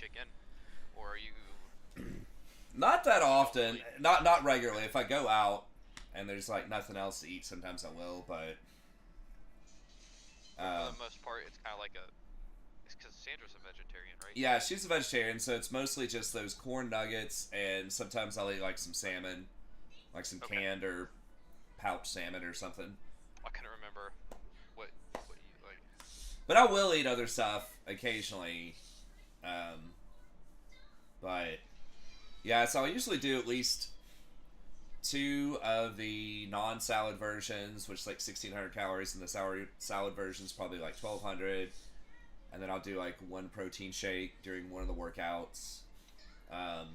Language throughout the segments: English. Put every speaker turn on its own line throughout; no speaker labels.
chicken, or are you?
Not that often. Not regularly. If I go out and there's like nothing else to eat, sometimes I will. But
But for the most part, it's kind of like a. It's because Sandra's a vegetarian, right?
yeah, she's a vegetarian, so it's mostly just those corn nuggets, and sometimes I'll eat like some salmon, like some
Okay.
canned or pouch salmon or something.
I couldn't remember what you like.
But I will eat other stuff occasionally. Um, but yeah, so I usually do at least two of the non-salad versions, which is like 1,600 calories, and the salad version is probably like 1,200. And then I'll do like one protein shake during one of the workouts. And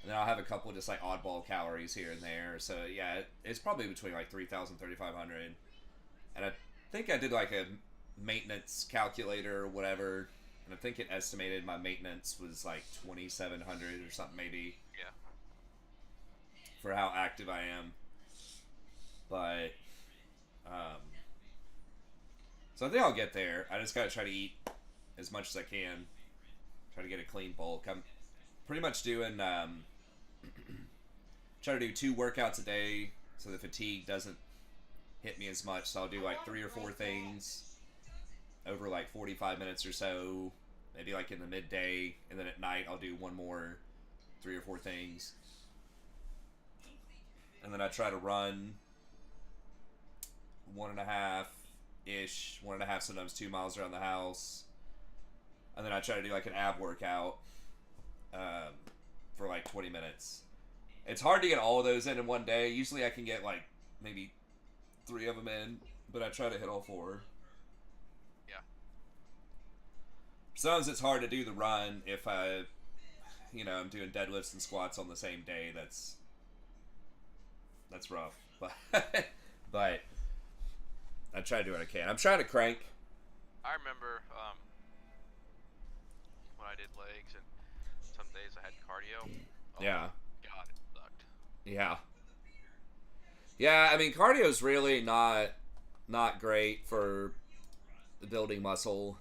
then I'll have a couple of just like oddball calories here and there. So yeah, it's probably between like 3,000, 3,500. And I think I did like a maintenance calculator or whatever. And I think it estimated my maintenance was like 2,700 or something maybe.
Yeah.
For how active I am. But, so I think I'll get there. I just gotta try to eat as much as I can. Try to get a clean bulk. I'm pretty much doing, try to do 2 workouts a day so the fatigue doesn't hit me as much. So I'll do like 3 or 4 things over like 45 minutes or so. Maybe like in the midday. And then at night I'll do one more 3 or 4 things. And then I try to run 1.5-ish, 1.5, sometimes 2 miles around the house. And then I try to do like an ab workout for like 20 minutes. It's hard to get all of those in one day. Usually I can get like maybe 3 of them in, but I try to hit all 4.
Yeah.
Sometimes it's hard to do the run if I'm doing deadlifts and squats on the same day. That's rough, but I try to do what I can. I'm trying to crank.
I remember when I did legs, and some days I had cardio. Oh,
Yeah.
God, it sucked.
Yeah. Yeah, I mean, cardio is really not great for building muscle.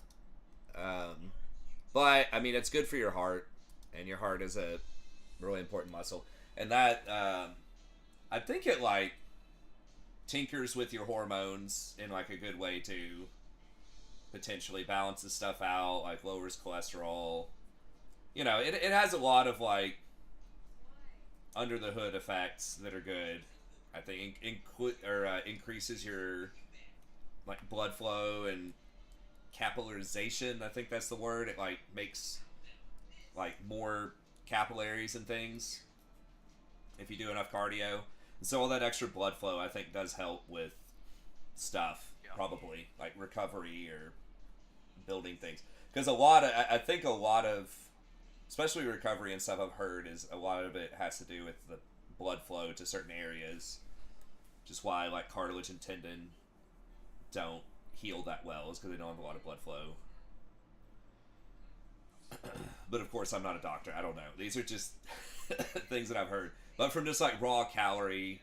But, I mean, it's good for your heart, and your heart is a really important muscle. And that, I think it, like, tinkers with your hormones in, like, a good way to potentially balances stuff out, like, lowers cholesterol. You know, it has a lot of, like, under-the-hood effects that are good. I think increases your, like, blood flow and capillarization. I think that's the word. It, like, makes, like, more capillaries and things if you do enough cardio. And so all that extra blood flow, I think, does help with stuff,
Yeah.
probably, like recovery or building things. Because I think a lot of, especially recovery and stuff I've heard, is a lot of it has to do with the blood flow to certain areas. Just why, like, cartilage and tendon don't heal that well, is because they don't have a lot of blood flow. But of course, I'm not a doctor. I don't know. These are just things that I've heard. But from just like raw calorie,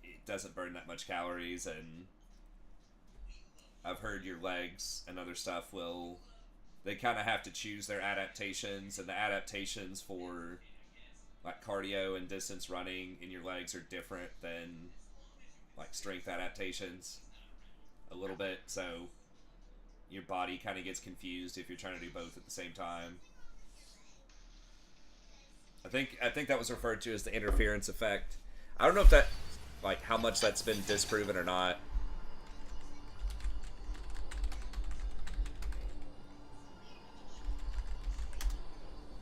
it doesn't burn that much calories, and I've heard your legs and other stuff they kind of have to choose their adaptations, and the adaptations for like cardio and distance running in your legs are different than like strength adaptations a little bit. So your body kind of gets confused if you're trying to do both at the same time. I think that was referred to as the interference effect. I don't know if that, like, how much that's been disproven or not.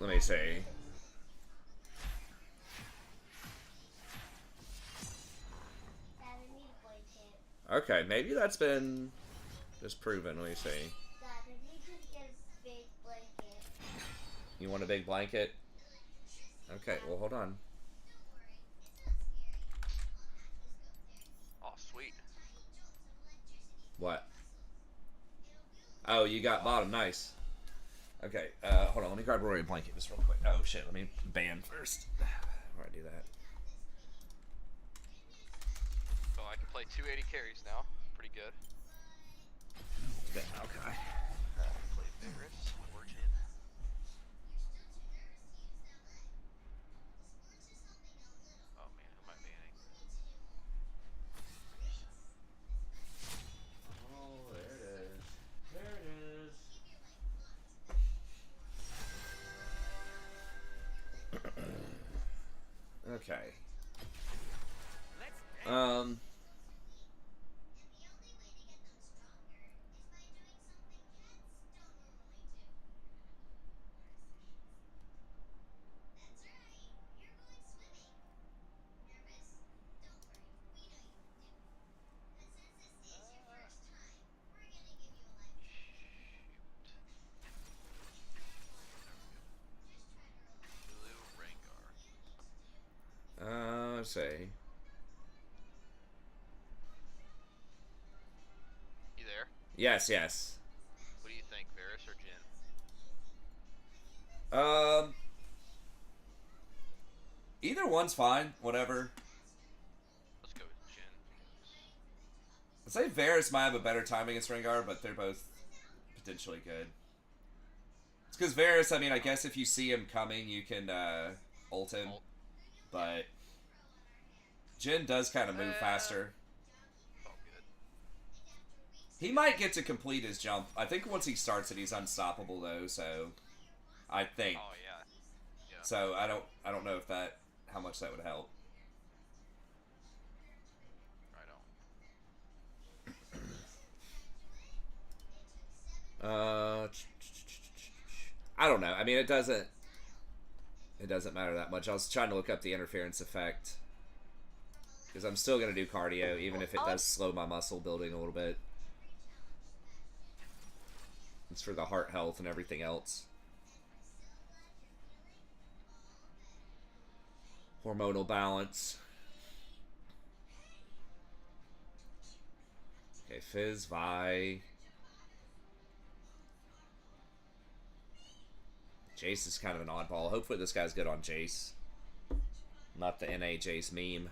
Let me see. Okay, maybe that's been disproven. Let me see. You want a big blanket? Okay, well, hold on.
Oh, sweet.
What? Oh, you got bottom. Nice. Okay, hold on. Let me grab Rory a blanket just real quick. Oh, shit. Let me ban first. Before I do that.
So I can play 280 carries now. Pretty good.
Okay.
Play favorites. War Chant.
Okay. Um.
Blue Rengar.
Let's see.
You there?
Yes, yes.
What do you think, Varus or Jin?
Um, either one's fine. Whatever.
Let's go with Jin.
I'd say Varus might have a better time against Rengar, but they're both potentially good. It's because Varus, I mean, I guess if you see him coming, you can ult him. But Jin does kind of move faster.
Oh, good.
He might get to complete his jump. I think once he starts it, he's unstoppable though. So I think.
Oh yeah. Yeah.
So I don't know if that how much that would help.
I don't.
I don't know. I mean, it doesn't matter that much. I was trying to look up the interference effect because I'm still gonna do cardio, even if it does slow my muscle building a little bit. It's for the heart health and everything else. Hormonal balance. Okay, Fizz, Vi. Jace is kind of an oddball. Hopefully this guy's good on Jace. Not the NA Jace meme.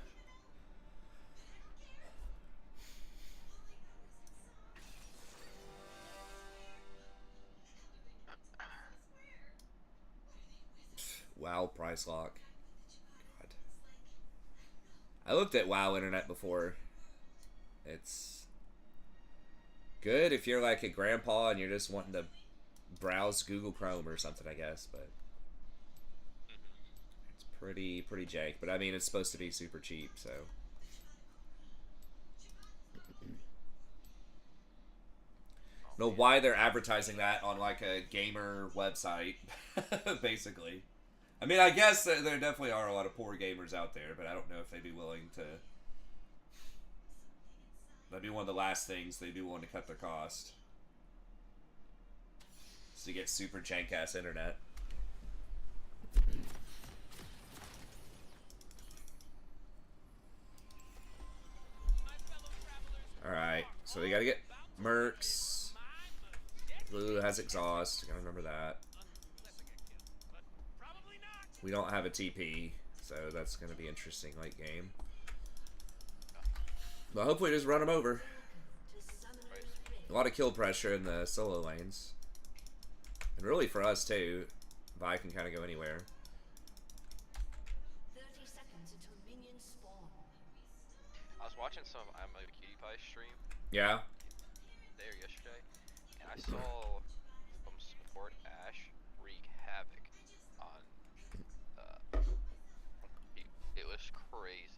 WoW price lock. God. I looked at WoW Internet before. It's good if you're like a grandpa and you're just wanting to browse Google Chrome or something, I guess, but it's pretty jank. But I mean, it's supposed to be super cheap, so. Know why they're advertising that on like a gamer website, basically. I mean, I guess there definitely are a lot of poor gamers out there, but I don't know if they'd be willing to. That'd be one of the last things they'd be willing to cut their cost. Is to get super jank ass internet. Alright, so we gotta get Mercs. Blue has exhaust, gotta remember that. We don't have a TP, so that's gonna be interesting late game. But hopefully just run them over. A lot of kill pressure in the solo lanes. And really for us too, Vi can kind of go anywhere.
30 seconds until minions spawn.
I was watching some I'm a Cutie Pie stream
Yeah.
there yesterday, and I saw some support Ash wreak havoc on. It was crazy.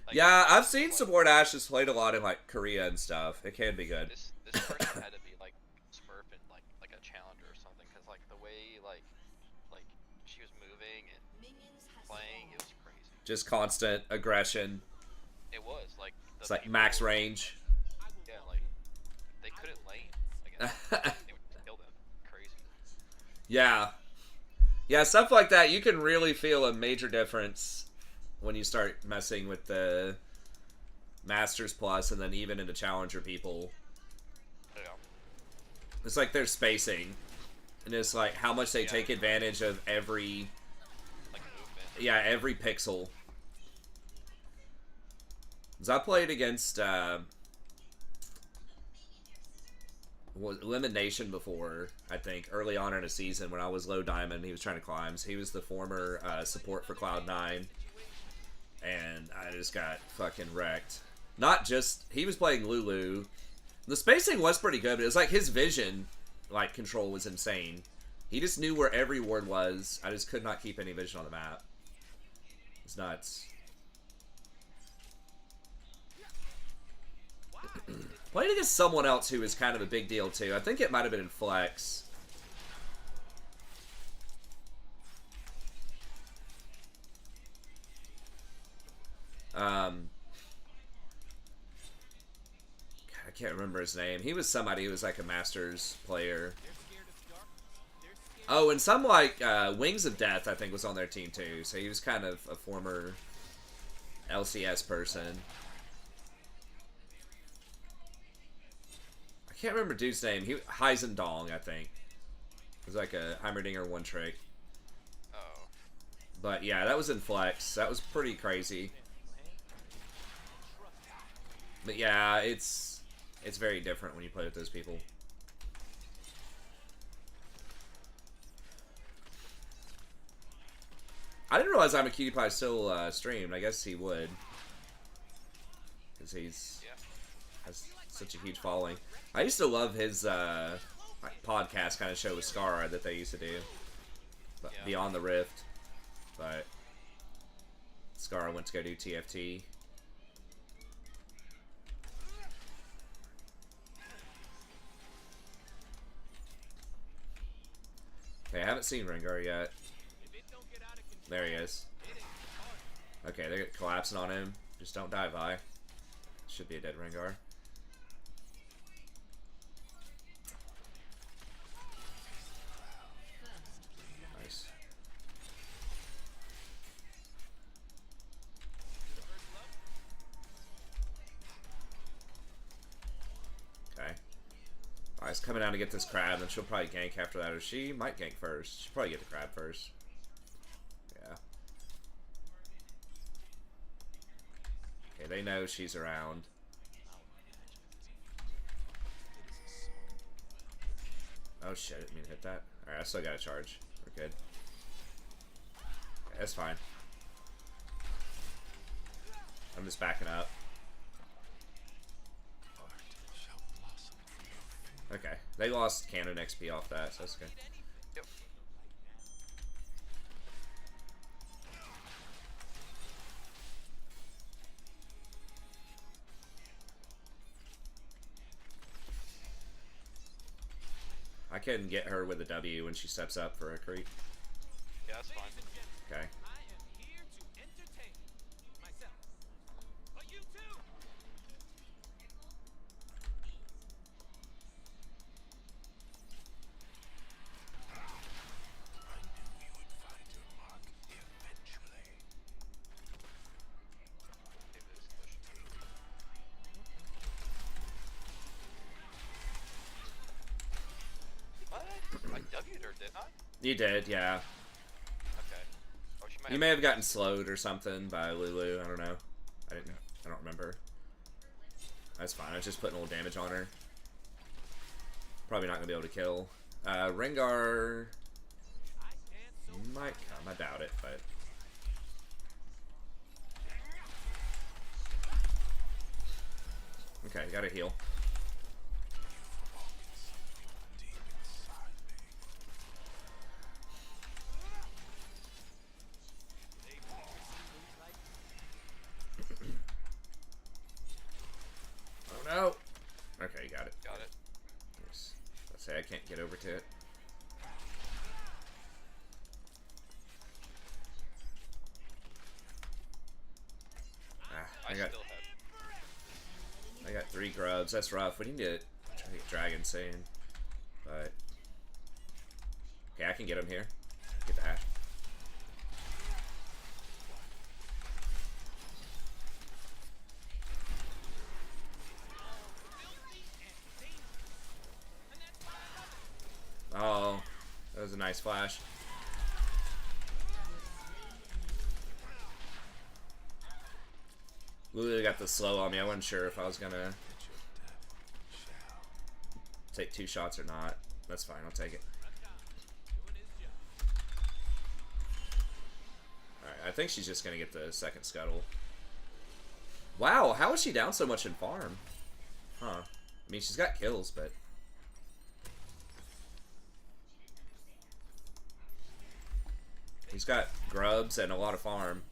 Like,
Yeah, I've seen support Ashes played a lot in like Korea and stuff. It can be good.
This person had to be like smurfing like a challenger or something, because like the way like she was moving and playing, it was crazy.
Just constant aggression.
It was like
It's like max range.
Yeah, like they couldn't lane against them. They would kill them. Crazy.
Yeah. Yeah, stuff like that, you can really feel a major difference when you start messing with the Masters Plus and then even into Challenger people.
Yeah.
It's like their spacing. And it's like how much they take advantage of every...
Like movement.
Yeah, every pixel. Because I played against... Elimination before, I think, early on in a season when I was low diamond. He was trying to climb. So he was the former support for Cloud9. And I just got fucking wrecked. Not just... He was playing Lulu. The spacing was pretty good, but it was like his vision, like, control was insane. He just knew where every ward was. I just could not keep any vision on the map. It's nuts. Played against someone else who was kind of a big deal too. I think it might have been in Flex. I can't remember his name. He was somebody who was like a Masters player. Oh, and some like Wings of Death, I think, was on their team too. So he was kind of a former LCS person. I can't remember dude's name. He Heisendong, I think. It was like a Heimerdinger one trick.
Oh.
But yeah, that was in Flex. That was pretty crazy. But yeah, it's very different when you play with those people. I didn't realize I'm a Cutie Pie still streamed. I guess he would. Because he's has such a huge following. I used to love his podcast kind of show with Scar that they used to do. But Beyond the Rift. But Scar went to go do TFT. Okay, I haven't seen Rengar yet. There he is. Okay, they're collapsing on him. Just don't die, Vi. Should be a dead Rengar. Nice. Okay. Alright, coming down to get this crab, and she'll probably gank after that, or she might gank first. She'll probably get the crab first. Yeah. Okay, they know she's around. Oh shit, I didn't mean to hit that. Alright, I still got a charge. We're good. Okay, that's fine. I'm just backing up. Okay, they lost Cannon XP off that, so that's good.
Yep.
I can get her with a W when she steps up for a creep.
Yeah, that's fine.
Okay.
What? I W'd her, didn't I?
You did, yeah.
Okay. Oh, she might
You may have gotten slowed or something by Lulu. I don't know. I don't remember. That's fine. I was just putting a little damage on her. Probably not gonna be able to kill. Rengar might come. I doubt it, but okay. Gotta heal. Oh no. Okay, got it.
Got it.
Yes. Let's say I can't get over to it.
I
I got
still have.
I got 3 grubs. That's rough. We need to try to get dragon soon. But okay, I can get him here. Get the Ash. Oh, that was a nice flash. Lulu got the slow on me. I wasn't sure if I was gonna take 2 shots or not. That's fine. I'll take it. Alright, I think she's just gonna get the second scuttle. Wow, how is she down so much in farm? Huh. I mean, she's got kills, but he's got grubs and a lot of farm.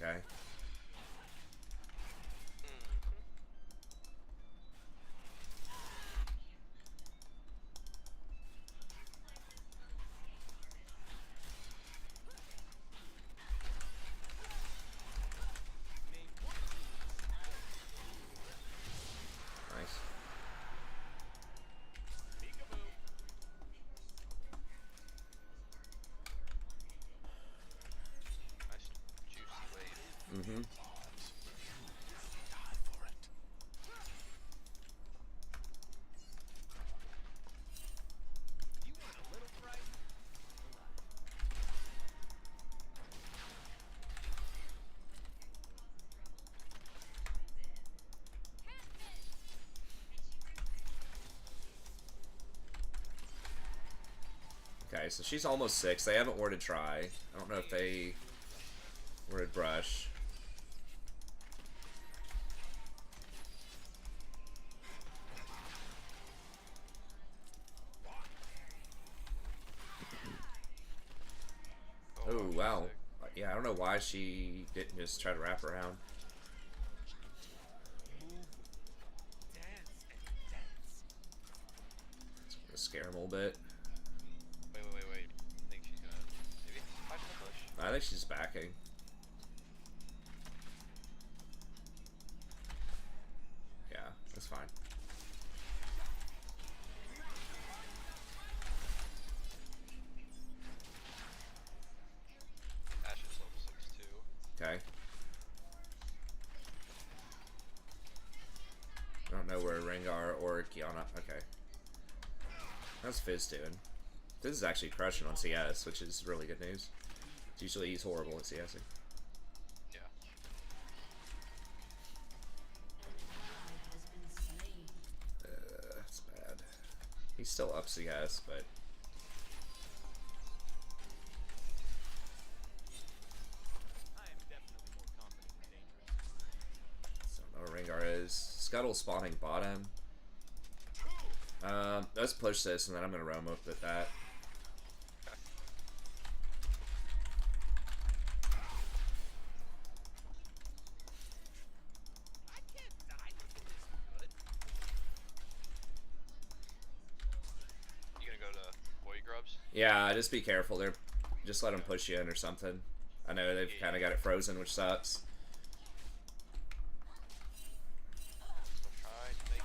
Okay. Nice.
Nice juicy wave.
Mm-hmm. Okay, so she's almost 6. They haven't worded try. I don't know if they worded brush. Oh, wow. Yeah, I don't know why she didn't just try to wrap around. It's gonna scare him a little bit.
Wait. I think she's gonna maybe flash the push.
I think she's backing. Yeah, that's fine.
Ash is level 6 too.
Okay. I don't know where Rengar or Kiana. Okay. How's Fizz doing? Fizz is actually crushing on CS, which is really good news. Usually he's horrible at CSing.
Yeah.
That's bad. He's still up CS, but I don't know where Rengar is. Scuttle spawning bottom. Let's push this, and then I'm gonna roam up with that.
You gonna go to Boy Grubs?
Yeah, just be careful. They're just let them push you in or something. I know they've kind of got it frozen, which sucks.
Try to make.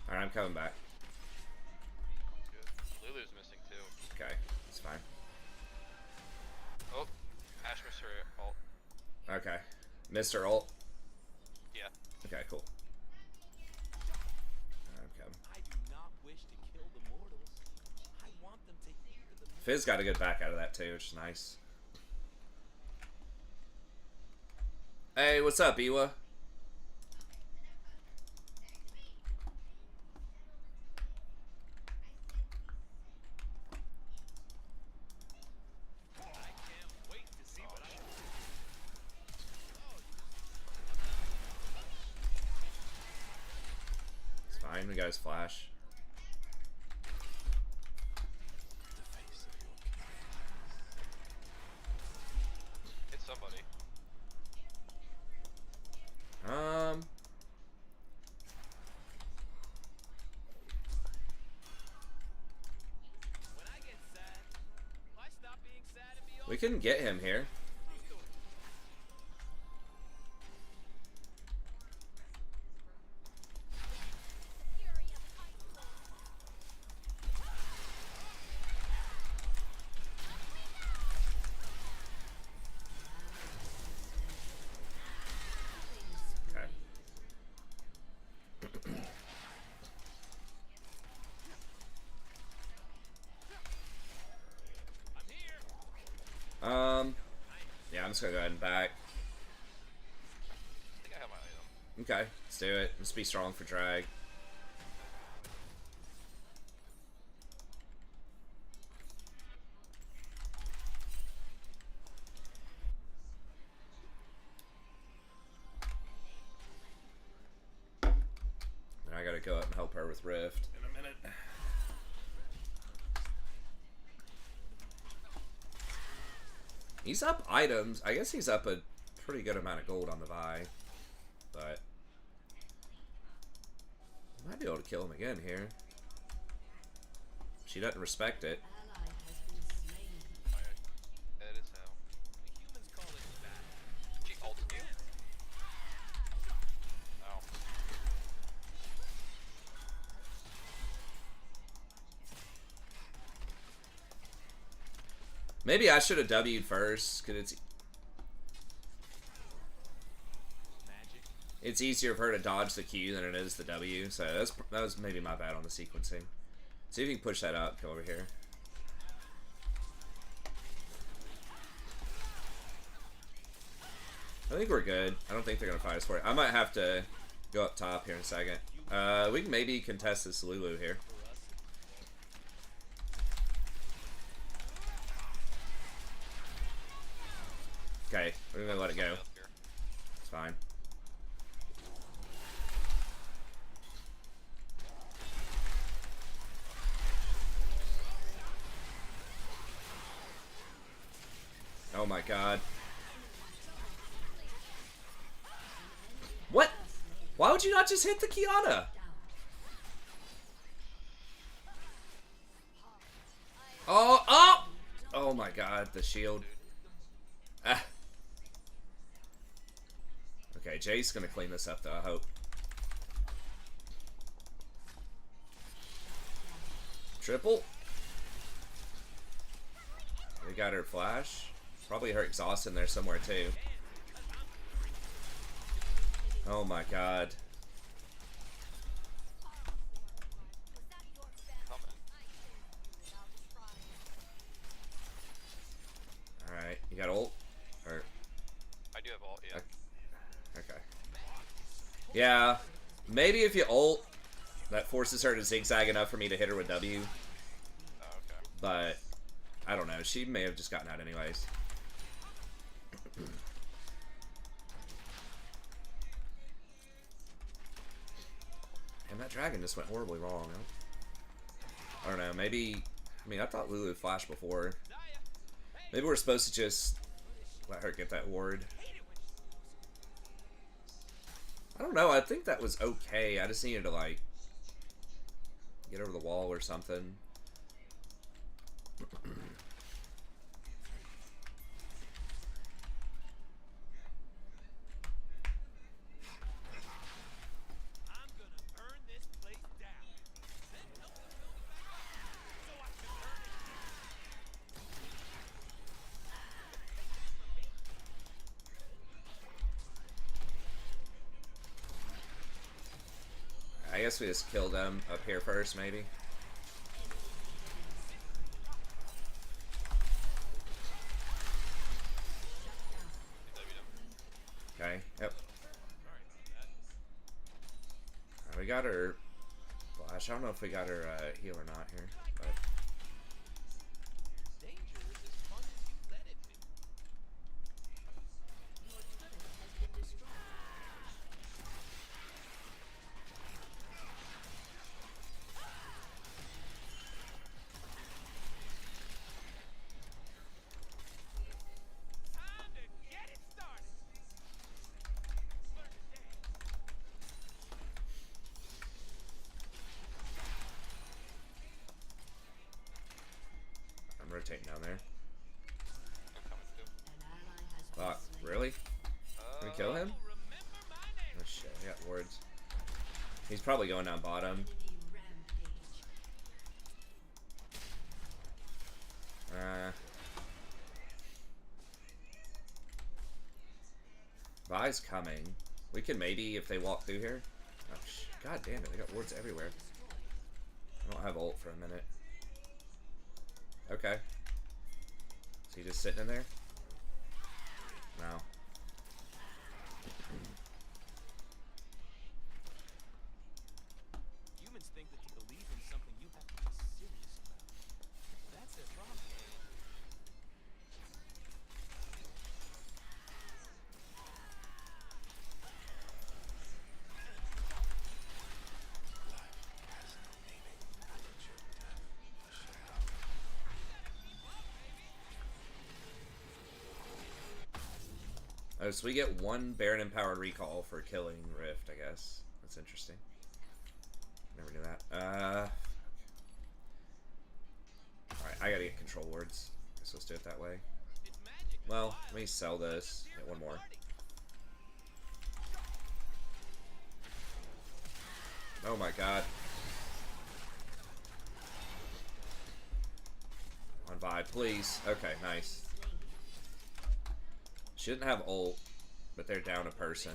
Alright, I'm coming back.
Good. Lulu's missing too.
Okay, it's fine.
Oh, Ash missed her ult.
Okay. Mr. Ult.
Yeah.
Okay, cool. I'm coming.
I do not wish to kill the mortals. I want them to hear the
Fizz got a good back out of that too, which is nice. Hey, what's up, Iwa?
I can't wait to see what I
It's fine, we got his flash.
Hit somebody.
When I get sad, I stop being sad and be all
We can get him here. Okay. I'm just gonna go ahead and back.
I think I have my item.
Okay, let's do it. Let's be strong for drag. And I gotta go up and help her with Rift in a minute. He's up items. I guess he's up a pretty good amount of gold on the Vi. But I might be able to kill him again here. She doesn't respect it.
Ally has been slain.
That is how.
The humans call it battle.
She ulted you? Oh.
Maybe I should have W'd first, because
Magic.
it's easier for her to dodge the Q than it is the W. So that was maybe my bad on the sequencing. See if you can push that up. Go over here. I think we're good. I don't think they're gonna fight us for it. I might have to go up top here in a second. We can maybe contest this Lulu here. Okay, we're gonna let it go. It's fine. Oh my god. What? Why would you not just hit the Kiana? Oh, oh! Oh my god, the shield. Ah. Okay, Jay's gonna clean this up though, I hope. Triple. We got her flash. Probably her exhaust in there somewhere too. Oh my god. Alright, you got ult? Or
I do have ult, yeah.
okay. Yeah. Maybe if you ult, that forces her to zigzag enough for me to hit her with W.
Oh, okay.
But I don't know. She may have just gotten out anyways. And that dragon just went horribly wrong. I don't know. Maybe. I mean, I thought Lulu flashed before. Maybe we're supposed to just let her get that ward. I don't know. I think that was okay. I just needed to, like, get over the wall or something.
I'm gonna burn this place down. Then help them build it back up so I can earn it.
I guess we just kill them up here first, maybe. Okay, yep. We got her flash. I don't know if we got her heal or not here, but
Danger is as fun as you let it be.
Your turret has been destroyed.
Time to get it started. Learn to dance.
I'm rotating down there.
I'm coming too.
An ally has been
Fuck,
slain.
really? Can we kill him?
Remember my name.
Oh shit, I got wards. He's probably going down bottom.
Enemy rampage.
Vi's coming. We can maybe, if they walk through here. Oh, god damn it, I got wards everywhere. I don't have ult for a minute. Okay. Is he just sitting in there? No.
Humans think that to believe in something you have to be serious about. That's their problem.
Oh, so we get one Baron Empowered Recall for killing Rift, I guess. That's interesting. Never knew that. Alright, I gotta get control words. Guess let's do it that way.
It's magic.
Well, let me sell this. Get one more. Oh my god. On vibe, please. Okay, nice. She didn't have ult, but they're down a person.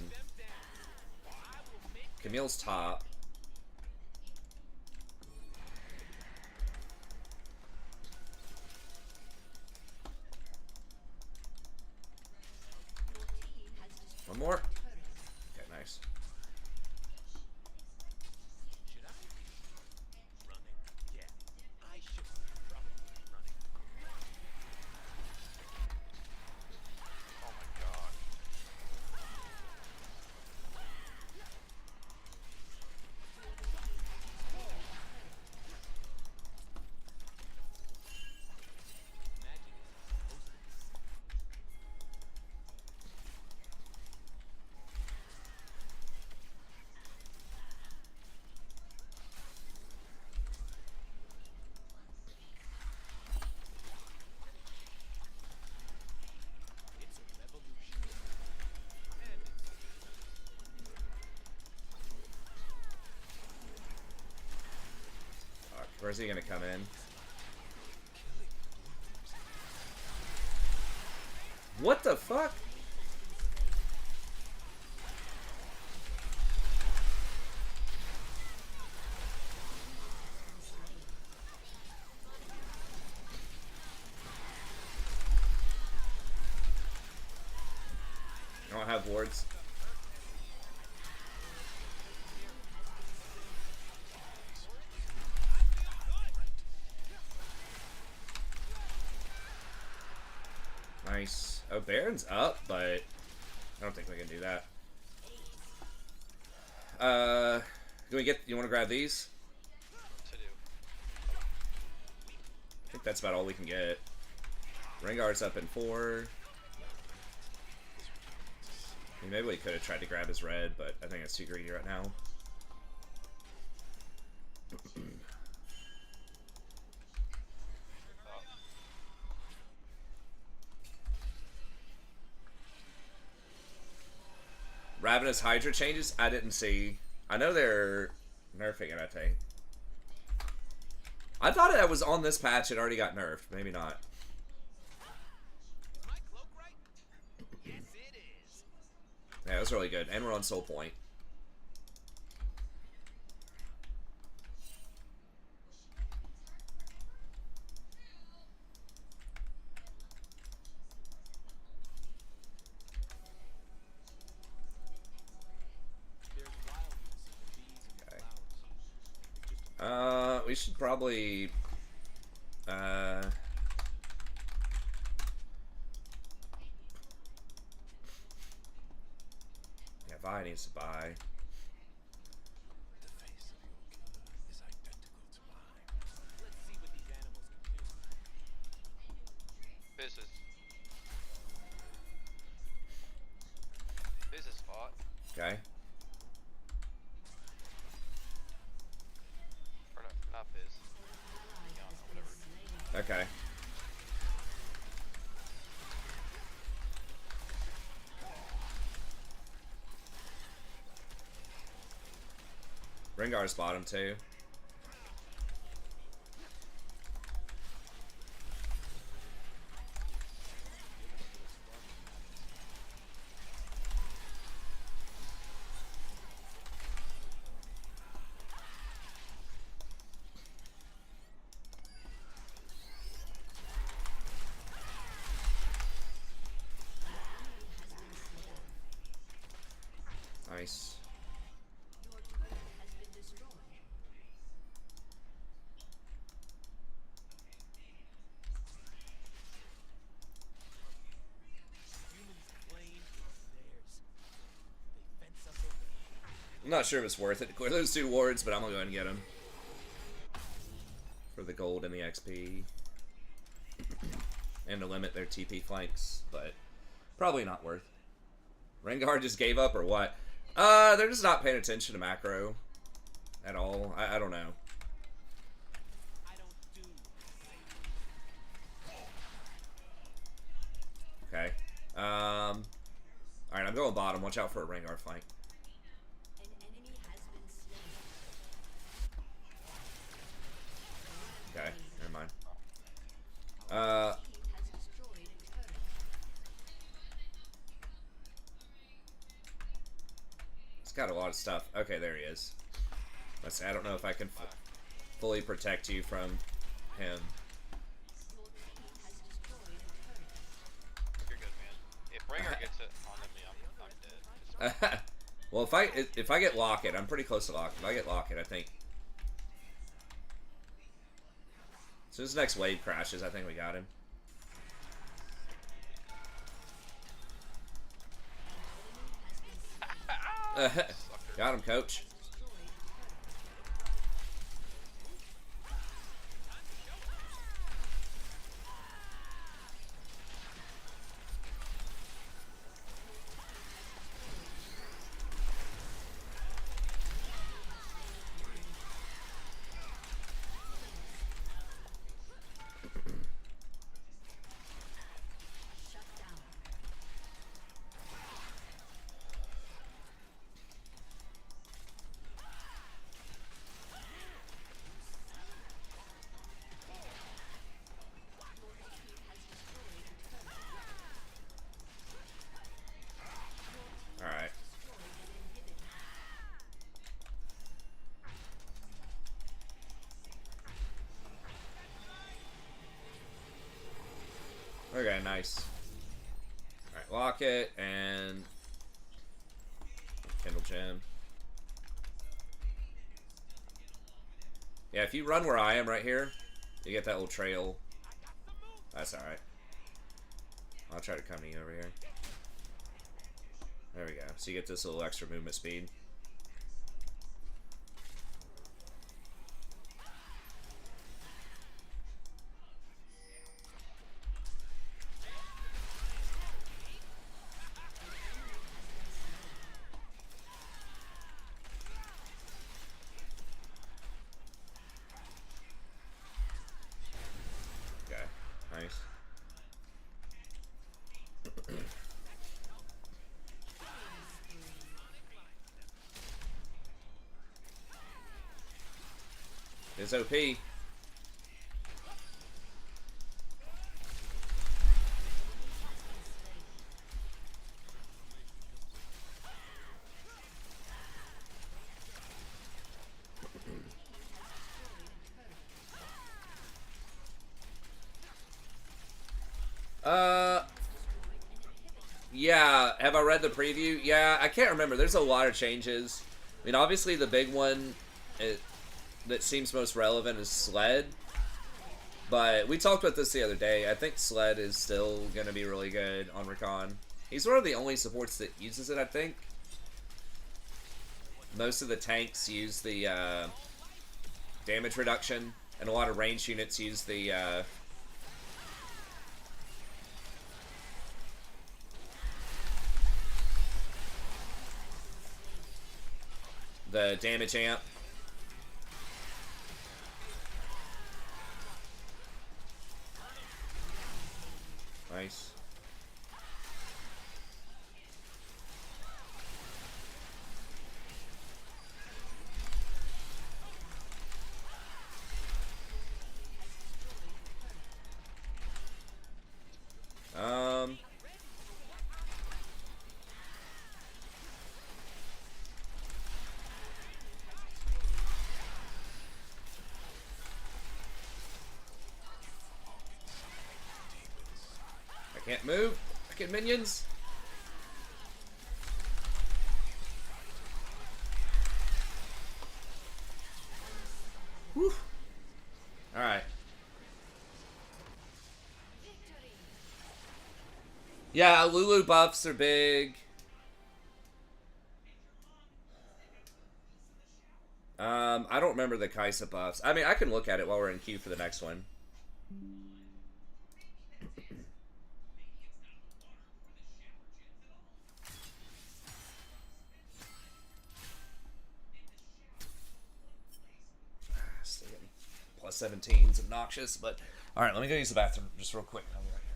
Camille's top. One more. Okay, nice.
Should I be running? Yeah, I should probably be running.
Oh my god.
Magic is supposed to be. It's a revolution. And
Fuck, where's he gonna come in? What the fuck? I don't have wards. Nice. Oh, Baron's up, but I don't think we can do that. Can we get? You want to grab these?
To do.
I think that's about all we can get. Rengar's up in 4. I mean, maybe we could have tried to grab his red, but I think it's too greedy right now. Ravenous Hydra changes? I didn't see. I know they're nerfing it, I think. I thought that was on this patch. It already got nerfed. Maybe not.
is my cloak right? Yes, it is.
Yeah, it was really good. And we're on Soul Point.
There's wildness in the bees and the flowers.
We should probably... Yeah, Vi needs to buy.
The face of your killer is identical to mine.
Let's see what these animals can do.
Fizz is fought.
Okay.
Or not Fizz. Leon or whatever.
Okay. Rengar's bottom too. Nice.
Your turret has been destroyed.
Humans claim it's theirs. They fence us away.
I'm not sure if it's worth it to clear those 2 wards, but I'm gonna go ahead and get them. For the gold and the XP. And to limit their TP flanks, but probably not worth. Rengar just gave up or what? They're just not paying attention to macro at all. I don't know.
I don't do.
Okay. Alright, I'm going bottom. Watch out for a Rengar flank.
An enemy has been slain.
Okay, never mind.
Team has destroyed a turret.
It's got a lot of stuff. Okay, there he is. Let's see, I don't know if I can fully protect you from him.
Your team has destroyed a turret.
You're good, man. If Rengar gets it onto me, I'm dead.
Well, if I get Locket, I'm pretty close to Locket. If I get Locket, I think. As soon as the next wave crashes, I think we got him. Got him, coach.
Shut down.
Alright. Okay, nice. Alright, Locket and Kindle Gem. Yeah, if you run where I am right here, you get that little trail. That's alright. I'll try to come to you over here. There we go. So you get this little extra movement speed. Okay, nice. It's OP. Yeah, have I read the preview? Yeah, I can't remember. There's a lot of changes. I mean, obviously the big one that seems most relevant is Sled. But we talked about this the other day. I think Sled is still going to be really good on Rakan. He's one of the only supports that uses it, I think. Most of the tanks use the damage reduction, and a lot of ranged units use the damage amp. Nice. I can't move. I get minions. Yeah, Lulu buffs are big. I don't remember the Kaisa buffs. I mean, I can look at it while we're in queue for the next one. Plus 17's obnoxious, but all right. Let me go use the bathroom just real quick. I'll be right here.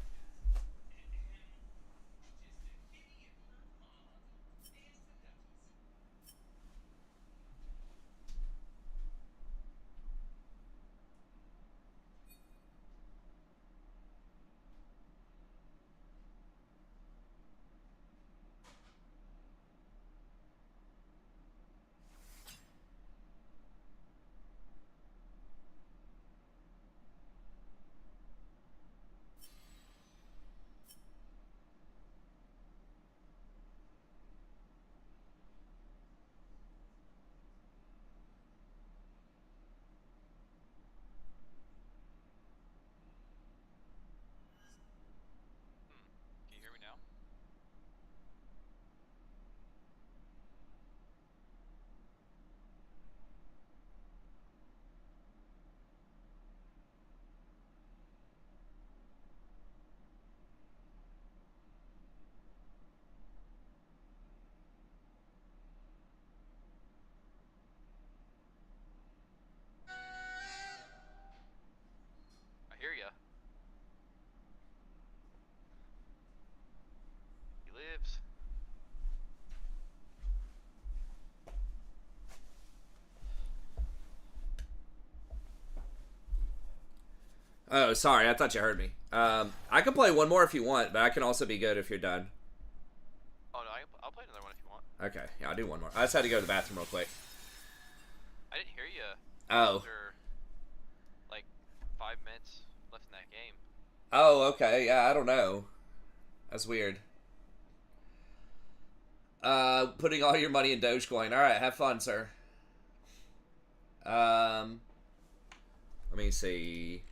Can you hear me now? I hear ya. He lives.
Oh, sorry. I thought you heard me. I can play one more if you want, but I can also be good if you're done.
Oh no, I'll play another one if you want.
Okay, yeah, I'll do one more. I just had to go to the bathroom real quick.
I didn't hear you.
Oh.
After like 5 minutes left in that game.
Oh, okay. Yeah, I don't know. That's weird. Putting all your money in Dogecoin. All right, have fun, sir. Let me see.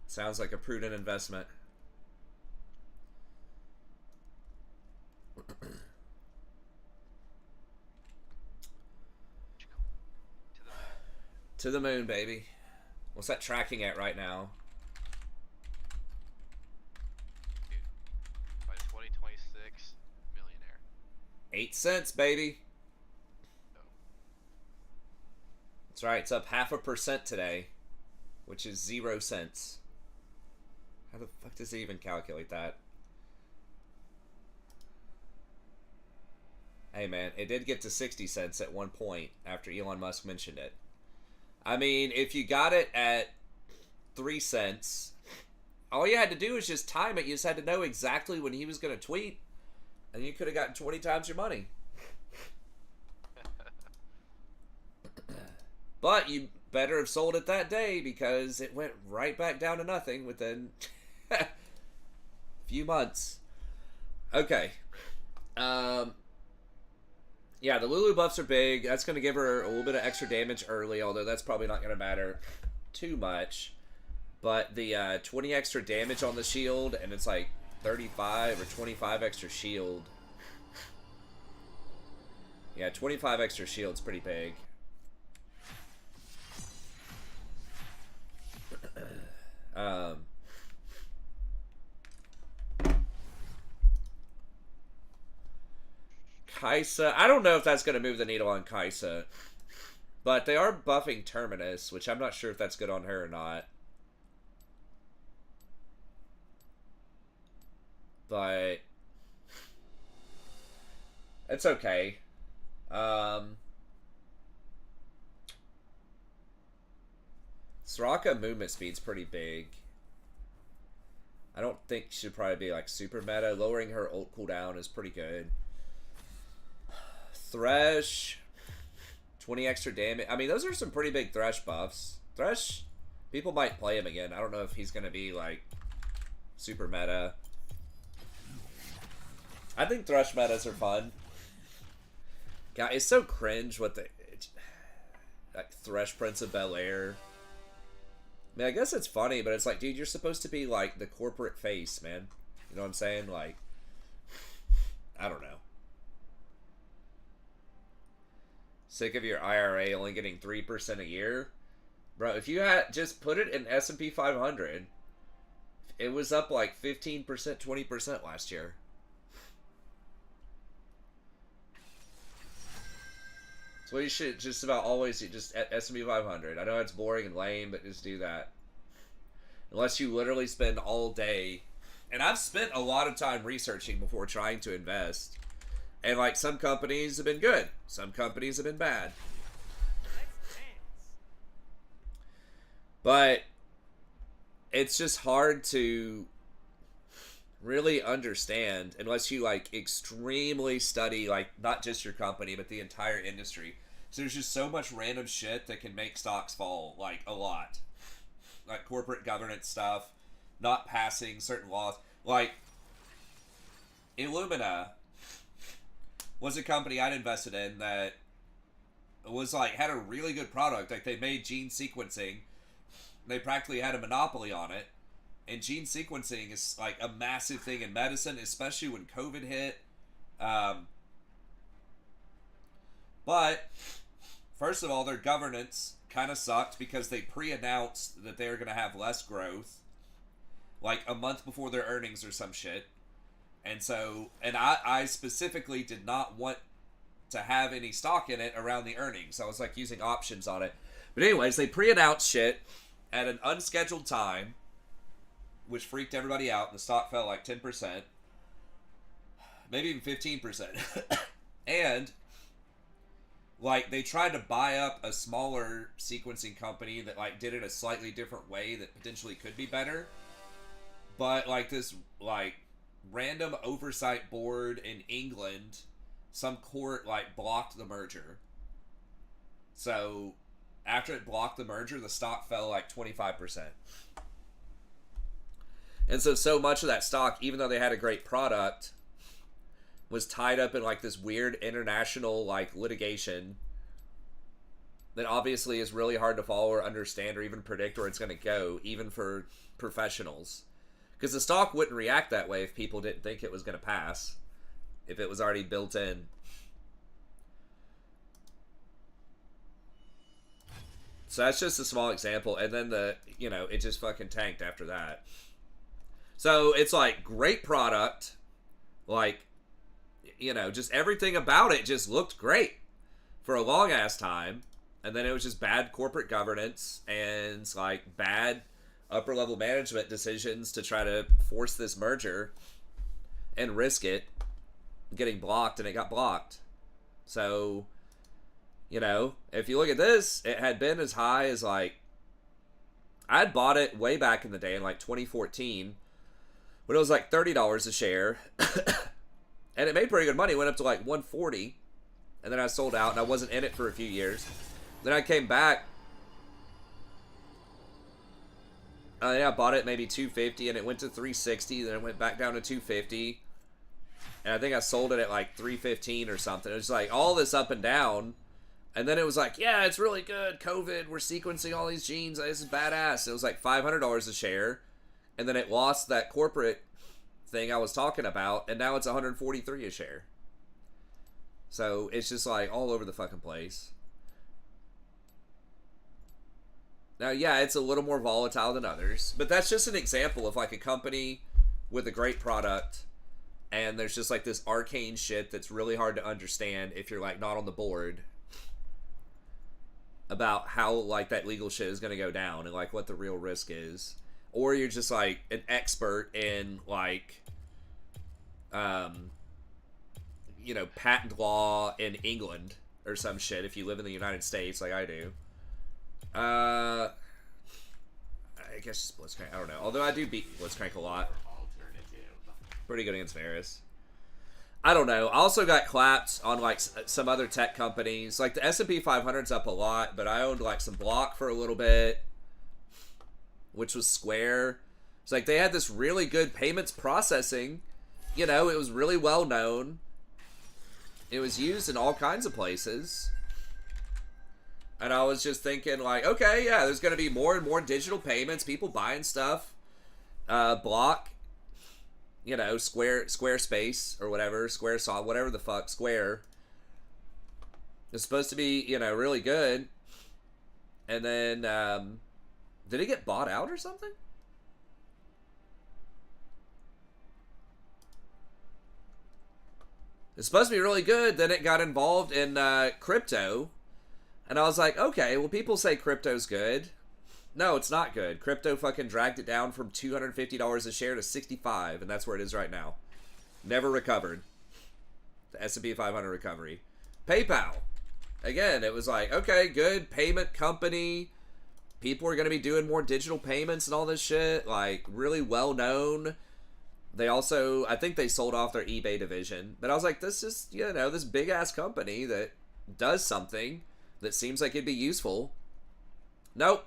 Sounds like a prudent investment. To the moon, baby. What's that tracking at right now?
Dude, by 2026, millionaire.
8 cents, baby.
No.
That's right. It's up 0.5% today, which is 0 cents. How the fuck does it even calculate that? Hey, man, it did get to 60 cents at one point after Elon Musk mentioned it. I mean, if you got it at 3 cents, all you had to do was just time it. You just had to know exactly when he was going to tweet, and you could have gotten 20 times your money. But you better have sold it that day because it went right back down to nothing within a few months. Okay. Yeah, the Lulu buffs are big. That's going to give her a little bit of extra damage early, although that's probably not going to matter too much. But the 20 extra damage on the shield, and it's like 35 or 25 extra shield. Yeah, 25 extra shield's pretty big. Kaisa, I don't know if that's going to move the needle on Kaisa. But they are buffing Terminus, which I'm not sure if that's good on her or not. But it's okay. Soraka movement speed's pretty big. I don't think she should probably be like super meta. Lowering her ult cooldown is pretty good. Thresh, 20 extra damage. I mean, those are some pretty big Thresh buffs. Thresh, people might play him again. I don't know if he's going to be like super meta. I think Thresh metas are fun. God, it's so cringe what the like Thresh Prince of Bel-Air. mean, I guess it's funny, but it's like, dude, you're supposed to be like the corporate face, man. You know what I'm saying? Like, I don't know. Sick of your IRA only getting 3% a year? Bro, if you had just put it in S&P 500, it was up like 15%, 20% last year. So you should just about always just S&P 500. I know it's boring and lame, but just do that. Unless you literally spend all day. And I've spent a lot of time researching before trying to invest. And like some companies have been good. Some companies have been bad.
Let's dance.
But it's just hard to really understand unless you like extremely study like not just your company but the entire industry. So there's just so much random shit that can make stocks fall like a lot. Like corporate governance stuff, not passing certain laws. Like Illumina was a company I'd invested in that was like had a really good product. Like they made gene sequencing. They practically had a monopoly on it. And gene sequencing is like a massive thing in medicine, especially when COVID hit. But first of all, their governance kind of sucked because they pre-announced that they were going to have less growth like a month before their earnings or some shit. And so, and I specifically did not want to have any stock in it around the earnings. I was like using options on it. But anyways, they pre-announced shit at an unscheduled time, which freaked everybody out, and the stock fell like 10%, maybe even 15%. And like they tried to buy up a smaller sequencing company that like did it a slightly different way that potentially could be better. But like this like random oversight board in England, some court like blocked the merger. So after it blocked the merger, the stock fell like 25%. And so much of that stock, even though they had a great product, was tied up in like this weird international like litigation that obviously is really hard to follow or understand or even predict where it's going to go, even for professionals. Because the stock wouldn't react that way if people didn't think it was going to pass, if it was already built in. So that's just a small example. And then it just fucking tanked after that. So it's like great product, like, just everything about it just looked great for a long ass time. And then it was just bad corporate governance and like bad upper level management decisions to try to force this merger and risk it getting blocked, and it got blocked. So, if you look at this, it had been as high as like, I'd bought it way back in the day in like 2014 when it was like $30 a share. And it made pretty good money. It went up to like 140, and then I sold out, and I wasn't in it for a few years. Then I came back. I bought it maybe 250, and it went to 360. Then it went back down to 250, and I think I sold it at like 315 or something. It was like all this up and down, and then it was like, yeah, it's really good. COVID, we're sequencing all these genes. This is badass. It was like $500 a share, and then it lost that corporate thing I was talking about, and now it's 143 a share. So it's just like all over the fucking place. Now, yeah, it's a little more volatile than others, but that's just an example of like a company with a great product, and there's just like this arcane shit that's really hard to understand if you're like not on the board about how like that legal shit is going to go down and like what the real risk is. Or you're just like an expert in like, patent law in England or some shit if you live in the United States like I do. I guess just Blitzcrank. I don't know. Although I do beat Blitzcrank a lot. Pretty good against Varus. I don't know. I also got clapped on like some other tech companies. Like the S&P 500's up a lot, but I owned like some Block for a little bit, which was Square. It's like they had this really good payments processing. It was really well known. It was used in all kinds of places. And I was just thinking, like, okay, yeah, there's going to be more and more digital payments, people buying stuff. Block, you know, Squarespace or whatever, Squaresoft, whatever the fuck, Square. It's supposed to be, you know, really good. And then, did it get bought out or something? It's supposed to be really good. Then it got involved in crypto. And I was like, okay, well, people say crypto's good. No, it's not good. Crypto fucking dragged it down from $250 a share to $65, and that's where it is right now. Never recovered. The S&P 500 recovery. PayPal. Again, it was like, okay, good payment company. People are going to be doing more digital payments and all this shit. Like, really well known. They also, I think they sold off their eBay division. But I was like, this is, you know, this big ass company that does something that seems like it'd be useful. Nope.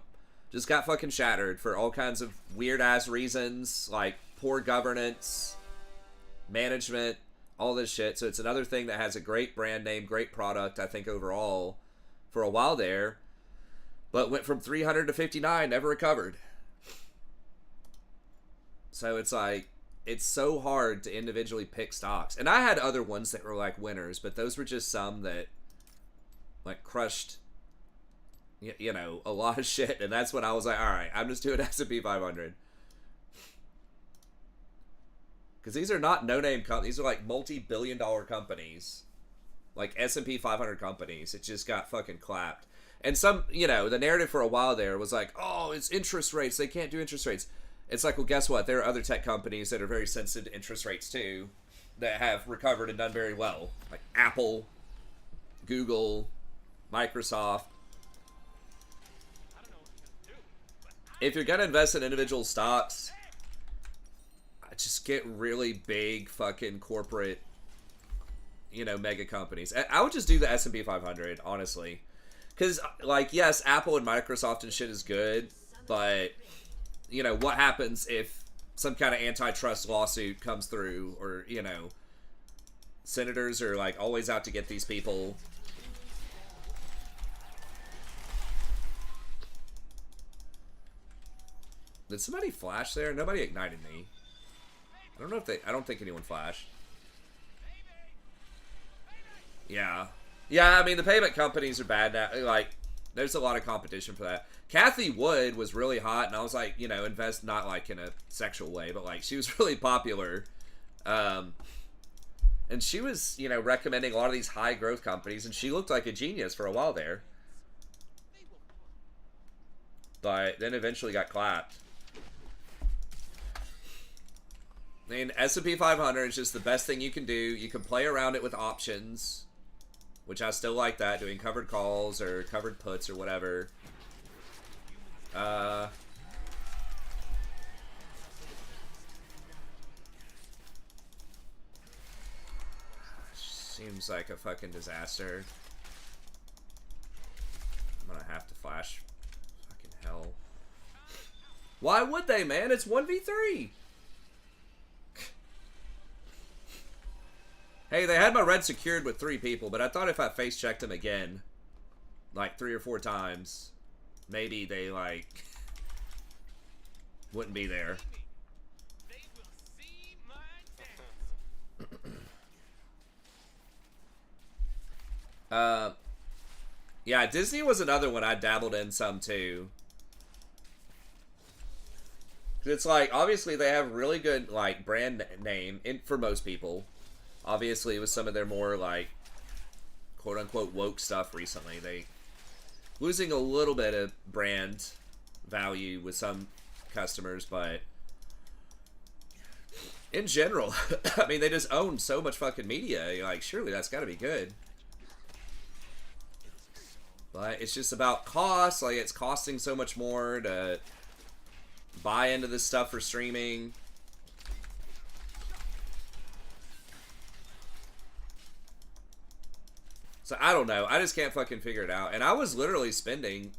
Just got fucking shattered for all kinds of weird ass reasons, like poor governance, management, all this shit. So it's another thing that has a great brand name, great product, I think overall, for a while there, but went from 300 to 59, never recovered. So it's like, it's so hard to individually pick stocks. And I had other ones that were like winners, but those were just some that like crushed, you know, a lot of shit. And that's when I was like, all right, I'm just doing S&P 500. Because these are not no-name companies. These are like multi-billion-dollar companies. Like S&P 500 companies. It just got fucking clapped. And some, you know, the narrative for a while there was like, oh, it's interest rates. They can't do interest rates. It's like, well, guess what? There are other tech companies that are very sensitive to interest rates too that have recovered and done very well. Like Apple, Google, Microsoft. If you're going to invest in individual stocks, just get really big fucking corporate, you know, mega companies. I would just do the S&P 500, honestly. Because, like, yes, Apple and Microsoft and shit is good, but, you know, what happens if some kind of antitrust lawsuit comes through, or, you know, senators are, like, always out to get these people. Did somebody flash there? Nobody ignited me. I don't know if I don't think anyone flashed. Yeah. Yeah, I mean, the payment companies are bad now. Like, there's a lot of competition for that. Kathy Wood was really hot, and I was like, you know, invest not like in a sexual way, but like she was really popular. And she was, you know, recommending a lot of these high growth companies, and she looked like a genius for a while there. But then eventually got clapped. I mean, S&P 500 is just the best thing you can do. You can play around it with options, which I still like that, doing covered calls or covered puts or whatever. Seems like a fucking disaster. I'm gonna have to flash. Fucking hell. Why would they, man? It's 1v3. Hey, they had my red secured with 3 people, but I thought if I face checked them again, like 3 or 4 times, maybe they, like, wouldn't be there.
They will see my dance.
Yeah, Disney was another one I dabbled in some, too. It's like, obviously they have really good, like, brand name for most people. Obviously, with some of their more, like, quote-unquote woke stuff recently, they losing a little bit of brand value with some customers, but in general, I mean, they just own so much fucking media. You're like, surely that's got to be good. But it's just about cost. Like, it's costing so much more to buy into this stuff for streaming. So I don't know. I just can't fucking figure it out. And I was literally spending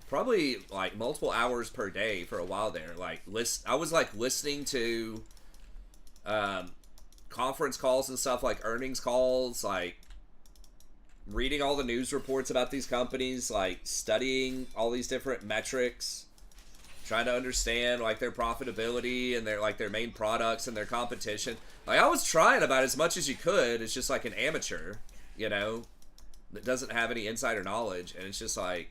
probably like multiple hours per day for a while there. Like I was like listening to conference calls and stuff, like earnings calls, like reading all the news reports about these companies, like studying all these different metrics, trying to understand like their profitability and their main products and their competition. Like I was trying about as much as you could. It's just like an amateur, you know, that doesn't have any insider knowledge, and it's just like,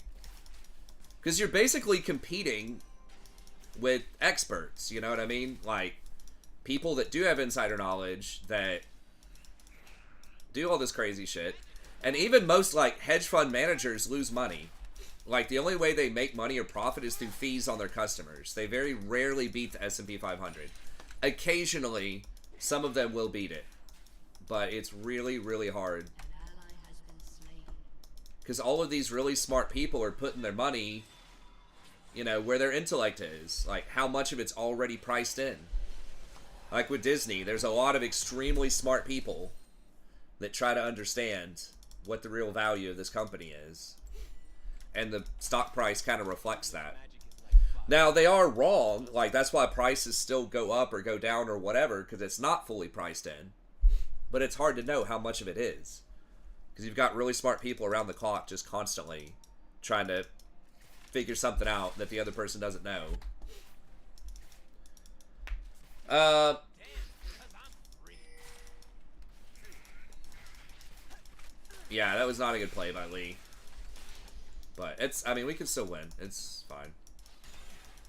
because you're basically competing with experts, you know what I mean? Like people that do have insider knowledge that do all this crazy shit. And even most like hedge fund managers lose money. Like the only way they make money or profit is through fees on their customers. They very rarely beat the S&P 500. Occasionally, some of them will beat it, but it's really, really hard.
An ally has been slain.
Because all of these really smart people are putting their money, you know, where their intellect is. Like, how much of it's already priced in. Like with Disney, there's a lot of extremely smart people that try to understand what the real value of this company is. And the stock price kind of reflects that. Now, they are wrong. Like, that's why prices still go up or go down or whatever, because it's not fully priced in. But it's hard to know how much of it is. Because you've got really smart people around the clock just constantly trying to figure something out that the other person doesn't know. Yeah, that was not a good play by Lee. But it's, I mean, we can still win. It's fine.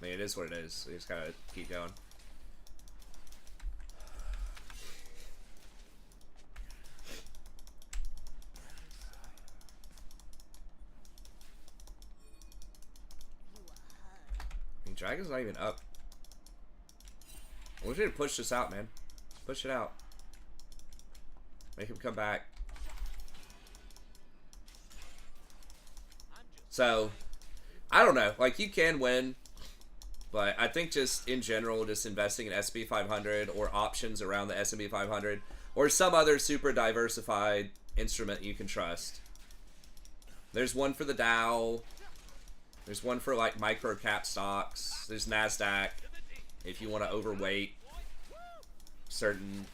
I mean, it is what it is. We just gotta keep going. I mean, Dragon's not even up. I want you to push this out, man. Push it out. Make him come back. So, I don't know. Like, you can win. But I think just in general, just investing in S&P 500 or options around the S&P 500 or some other super diversified instrument you can trust. There's one for the Dow. There's one for like micro cap stocks. There's NASDAQ if you want to overweight certain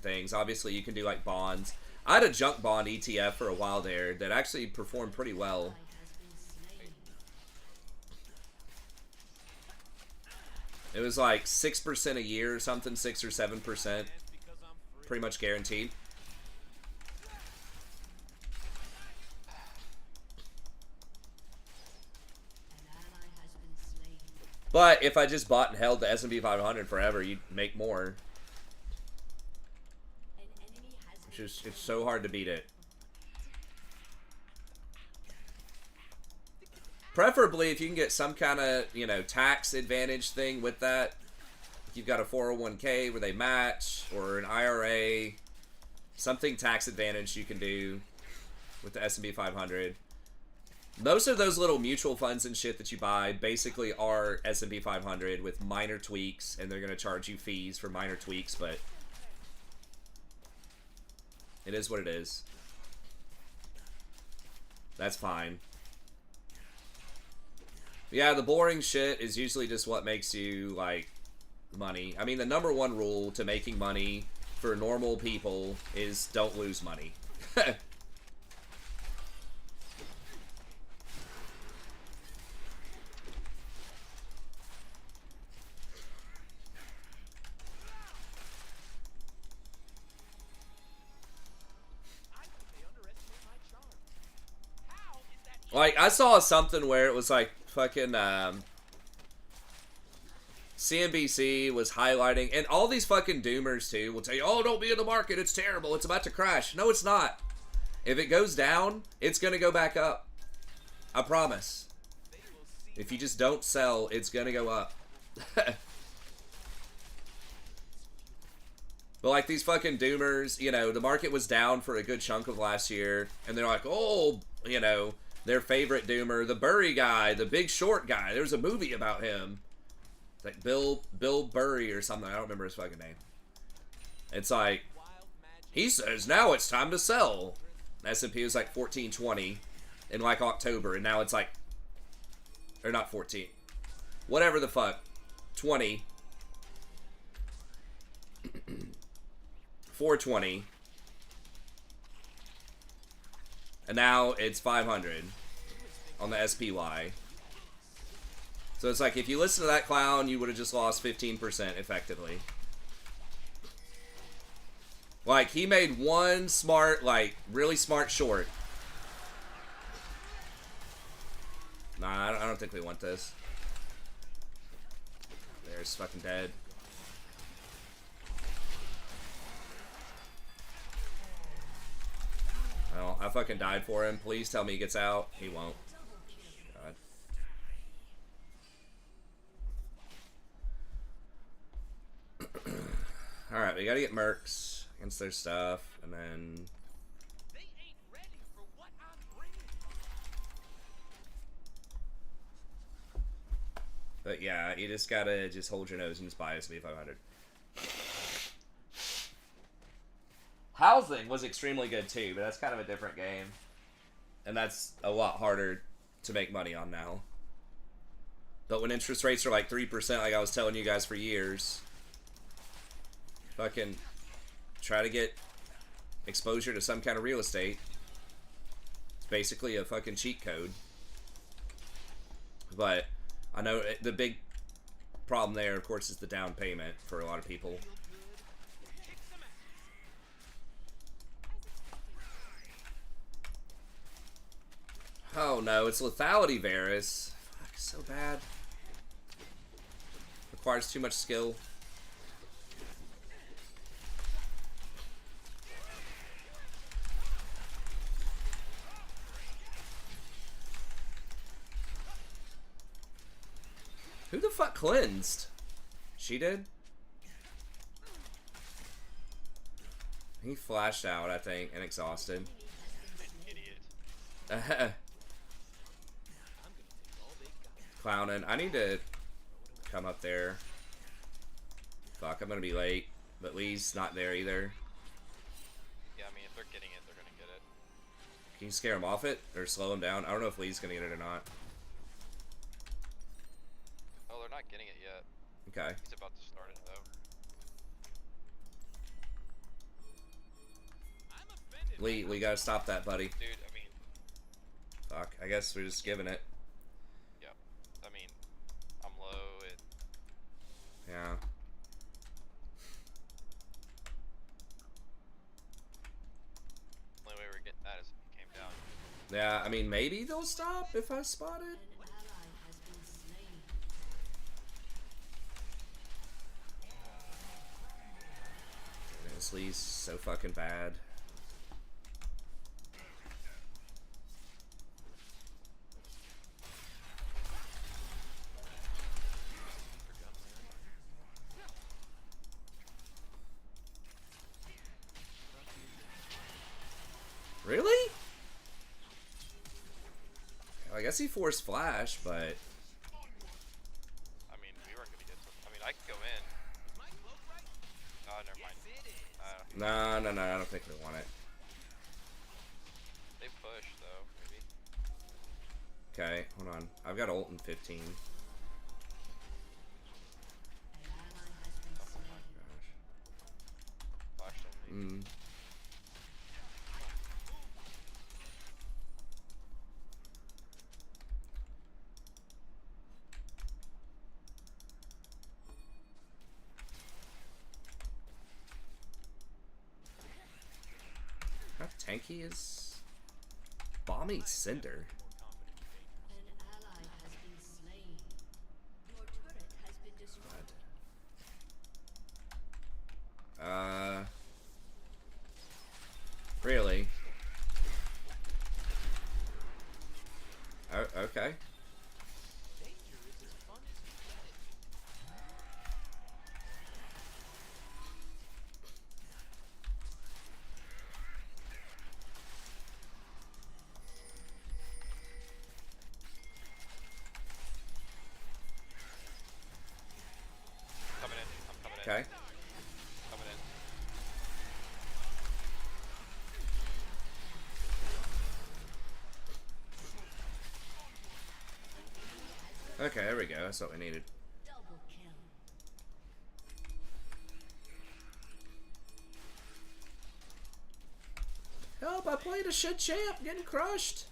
things. Obviously, you can do like bonds. I had a junk bond ETF for a while there that actually performed pretty well. It was like 6% a year or something, 6 or 7%. Pretty much guaranteed. But if I just bought and held the S&P 500 forever, you'd make more. It's so hard to beat it. Preferably if you can get some kind of, you know, tax advantage thing with that. If you've got a 401k where they match, or an IRA, something tax advantage you can do with the S&P 500. Most of those little mutual funds and shit that you buy basically are S&P 500 with minor tweaks, and they're going to charge you fees for minor tweaks, but it is what it is. That's fine. Yeah, the boring shit is usually just what makes you, like, money. I mean, the number one rule to making money for normal people is don't lose money. Like, I saw something where it was like fucking CNBC was highlighting, and all these fucking doomers too will tell you, oh, don't be in the market, it's terrible, it's about to crash. No, it's not. If it goes down, it's gonna go back up. I promise. If you just don't sell, it's gonna go up. But like these fucking doomers, you know, the market was down for a good chunk of last year, and they're like, oh, you know, their favorite doomer, the Burry guy, the Big Short guy. There's a movie about him. Like Bill Burry or something. I don't remember his fucking name. It's like, he says now it's time to sell. S&P was like 1420 in like October, and now it's like, or not 14. Whatever the fuck. 20. 420. And now it's 500 on the SPY. So it's like, if you listen to that clown, you would have just lost 15% effectively. Like, he made one smart, like, really smart short. Nah, I don't think we want this. There's fucking dead. Well, I fucking died for him. Please tell me he gets out. He won't. God. Alright, we gotta get mercs against their stuff, and then...
They ain't ready for what I'm bringing.
But yeah, you just gotta just hold your nose and just buy us V500. Housing was extremely good too, but that's kind of a different game. And that's a lot harder to make money on now. But when interest rates are like 3%, like I was telling you guys for years, fucking try to get exposure to some kind of real estate. It's basically a fucking cheat code. But I know the big problem there, of course, is the down payment for a lot of people. Oh no, it's lethality Varus. Fuck, so bad. Requires too much skill. Who the fuck cleansed? She did? He flashed out, I think, and exhausted.
Idiot.
Clowning. I need to come up there. Fuck, I'm gonna be late. But Lee's not there either.
Yeah, I mean, if they're getting it, they're gonna get it.
Can you scare him off it? Or slow him down? I don't know if Lee's gonna get it or not.
Oh, they're not getting it yet.
Okay.
He's about to start it, though.
Lee, we gotta stop that, buddy.
Dude, I mean...
Fuck, I guess we're just giving it.
Yep. I mean, I'm low,
Yeah.
only way we're getting that is if he came down.
Yeah, I mean, maybe they'll stop if I spot it.
An ally has been slain.
This Lee's so fucking bad. Really? I guess he forced flash, but
I mean, we weren't gonna get to... I mean, I could go in. Oh, never mind.
no, I don't think we want it.
They push, though, maybe.
Okay, hold on. I've got ult in 15.
An ally has been slain.
Flashed on me.
How tanky is Bombing Cinder?
An ally has been slain. Your turret has been destroyed.
Really? Oh, okay.
Coming in. I'm coming in.
Okay.
Coming in.
Okay, there we go. That's what we needed.
Double kill.
Help I played a shit champ, getting crushed.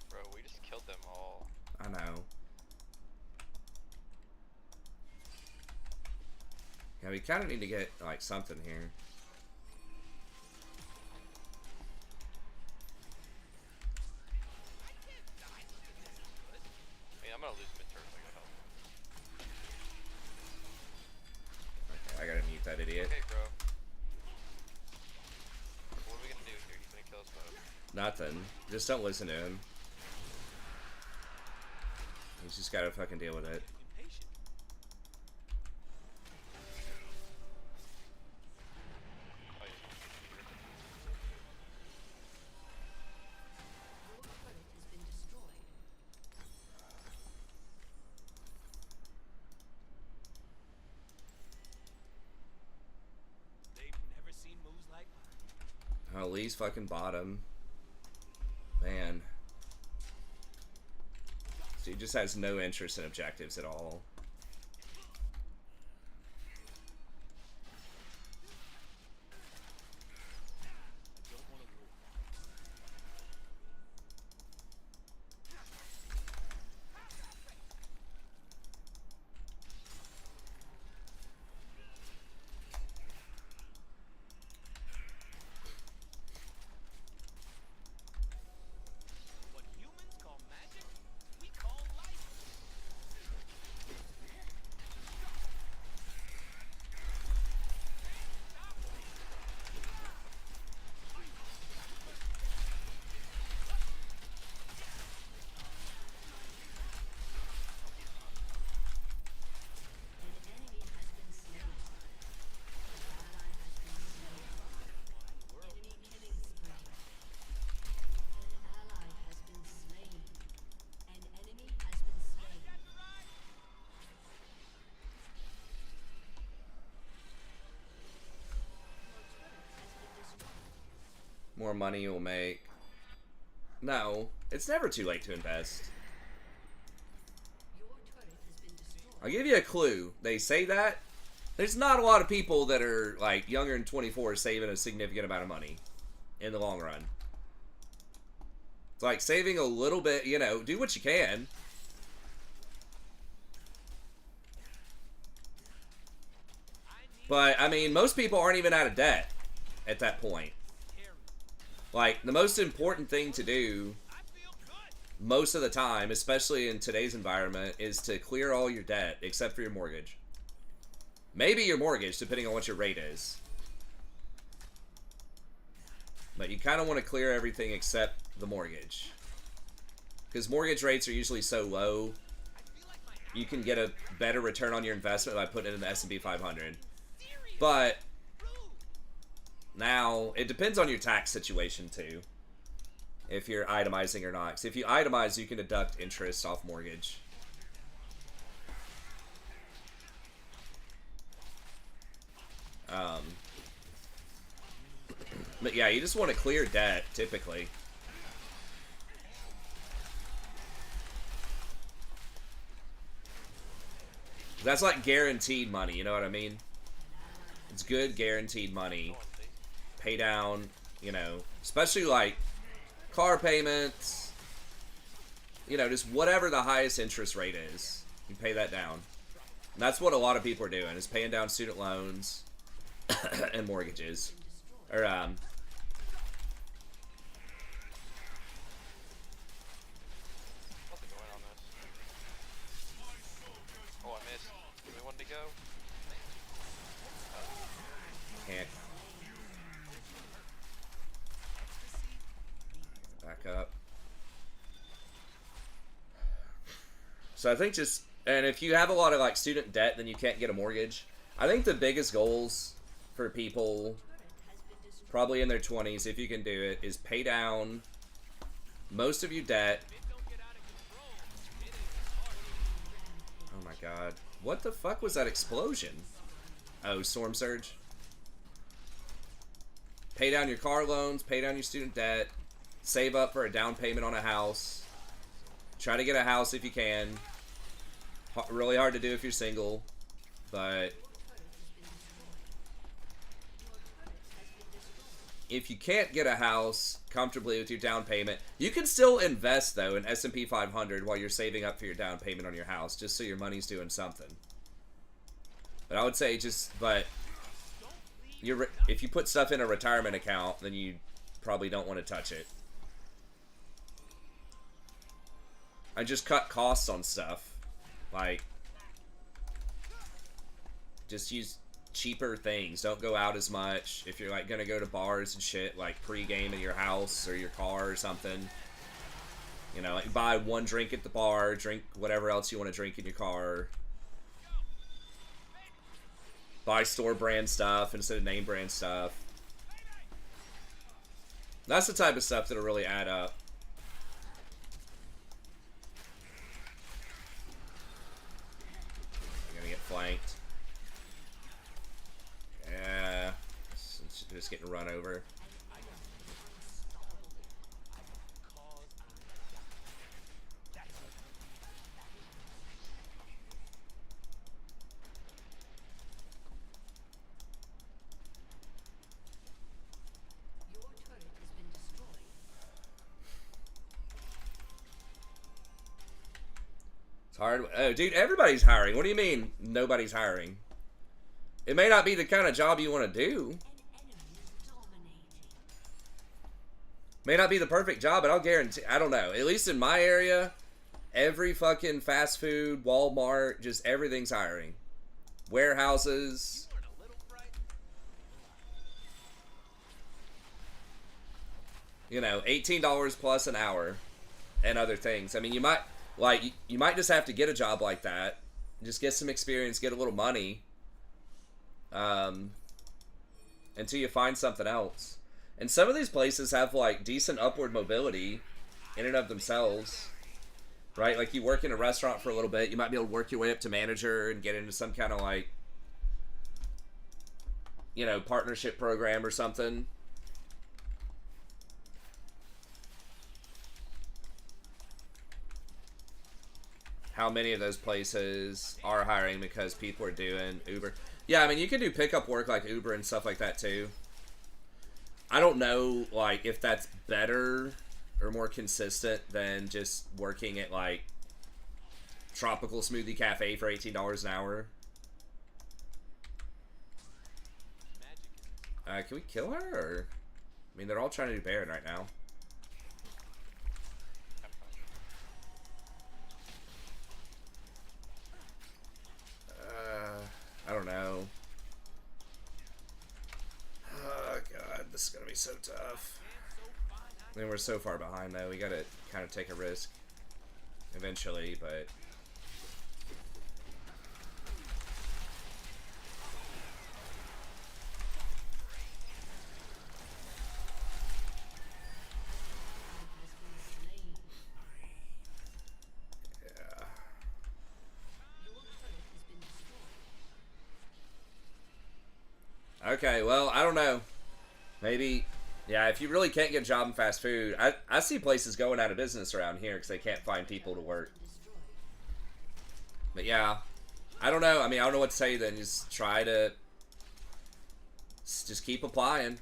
Bro, we just killed them all.
I know. Yeah, we kind of need to get, like, something here.
I mean, I'm gonna lose mid turn if I gotta help.
Okay, I gotta mute that idiot.
Okay, bro. What are we gonna do here? He's gonna kill us both.
Nothing. Just don't listen to him. He's just gotta fucking deal with it.
Impatient.
Oh, yeah.
Your turret has been destroyed.
They've never seen moves like mine.
Oh, Lee's fucking bottom. Man. So he just has no interest in objectives at all.
I don't want to war. What humans call magic, we call life.
An enemy has been slain. Ally has been slain. Enemy killing spree. An ally has been slain. An enemy has been slain. Your turret has been destroyed.
More money you'll make. No, it's never too late to invest.
Your turret has been destroyed.
I'll give you a clue. They say that. There's not a lot of people that are, like, younger than 24 saving a significant amount of money in the long run. It's like saving a little bit, you know, do what you can. But, I mean, most people aren't even out of debt at that point.
Carry.
Like, the most important thing to do
I feel good.
most of the time, especially in today's environment, is to clear all your debt except for your mortgage. Maybe your mortgage, depending on what your rate is. But you kind of want to clear everything except the mortgage. Because mortgage rates are usually so low,
I feel like my
you can get a better return on your investment by putting it in the S&P 500.
serious.
But
Rude.
now, it depends on your tax situation too. If you're itemizing or not. So if you itemize, you can deduct interest off mortgage. But yeah, you just want to clear debt, typically. That's like guaranteed money, you know what I mean? It's good guaranteed money. Pay down, you know, especially like car payments, you know, just whatever the highest interest rate is, you pay that down. And that's what a lot of people are doing, is paying down student loans and mortgages. Or,
Nothing going on this. Oh, I missed. Give me one to go.
can't. Back up. So I think just, and if you have a lot of like student debt, then you can't get a mortgage. I think the biggest goals for people, probably in their 20s, if you can do it, is pay down most of your debt.
If it don't get out of control, it is hard.
Oh my god. What the fuck was that explosion? Oh, storm surge. Pay down your car loans, pay down your student debt, save up for a down payment on a house. Try to get a house if you can. Really hard to do if you're single, but if you can't get a house comfortably with your down payment, you can still invest though in S&P 500 while you're saving up for your down payment on your house, just so your money's doing something. But I would say if you put stuff in a retirement account, then you probably don't want to touch it. I just cut costs on stuff, like just use cheaper things. Don't go out as much. If you're like gonna go to bars and shit, like pre-game at your house or your car or something, you know, like buy one drink at the bar, drink whatever else you want to drink in your car. Buy store brand stuff instead of name brand stuff. That's the type of stuff that'll really add up. I'm gonna get flanked. Yeah, just getting run over.
Your turret has been destroyed.
It's hard. Oh, dude, everybody's hiring. What do you mean nobody's hiring? It may not be the kind of job you want to do.
An enemy is dominating.
May not be the perfect job, but I'll guarantee, I don't know. At least in my area, every fucking fast food, Walmart, just everything's hiring. Warehouses.
You weren't a little frightened?
You know, $18 plus an hour and other things. I mean, you might just have to get a job like that. Just get some experience, get a little money. Until you find something else. And some of these places have like decent upward mobility in and of themselves, right? Like you work in a restaurant for a little bit, you might be able to work your way up to manager and get into some kind of like, you know, partnership program or something. How many of those places are hiring because people are doing Uber? Yeah, I mean, you can do pickup work like Uber and stuff like that too. I don't know, like, if that's better or more consistent than just working at, like, Tropical Smoothie Cafe for $18 an hour. Can we kill her, or? I mean, they're all trying to do Baron right now. I don't know. Oh god, this is gonna be so tough. I mean, we're so far behind though. We gotta kind of take a risk eventually, but yeah. Okay, well, I don't know. Maybe, yeah, if you really can't get a job in fast food, I see places going out of business around here because they can't find people to work. But yeah, I don't know. I mean, I don't know what to say then. Just try to, just keep applying.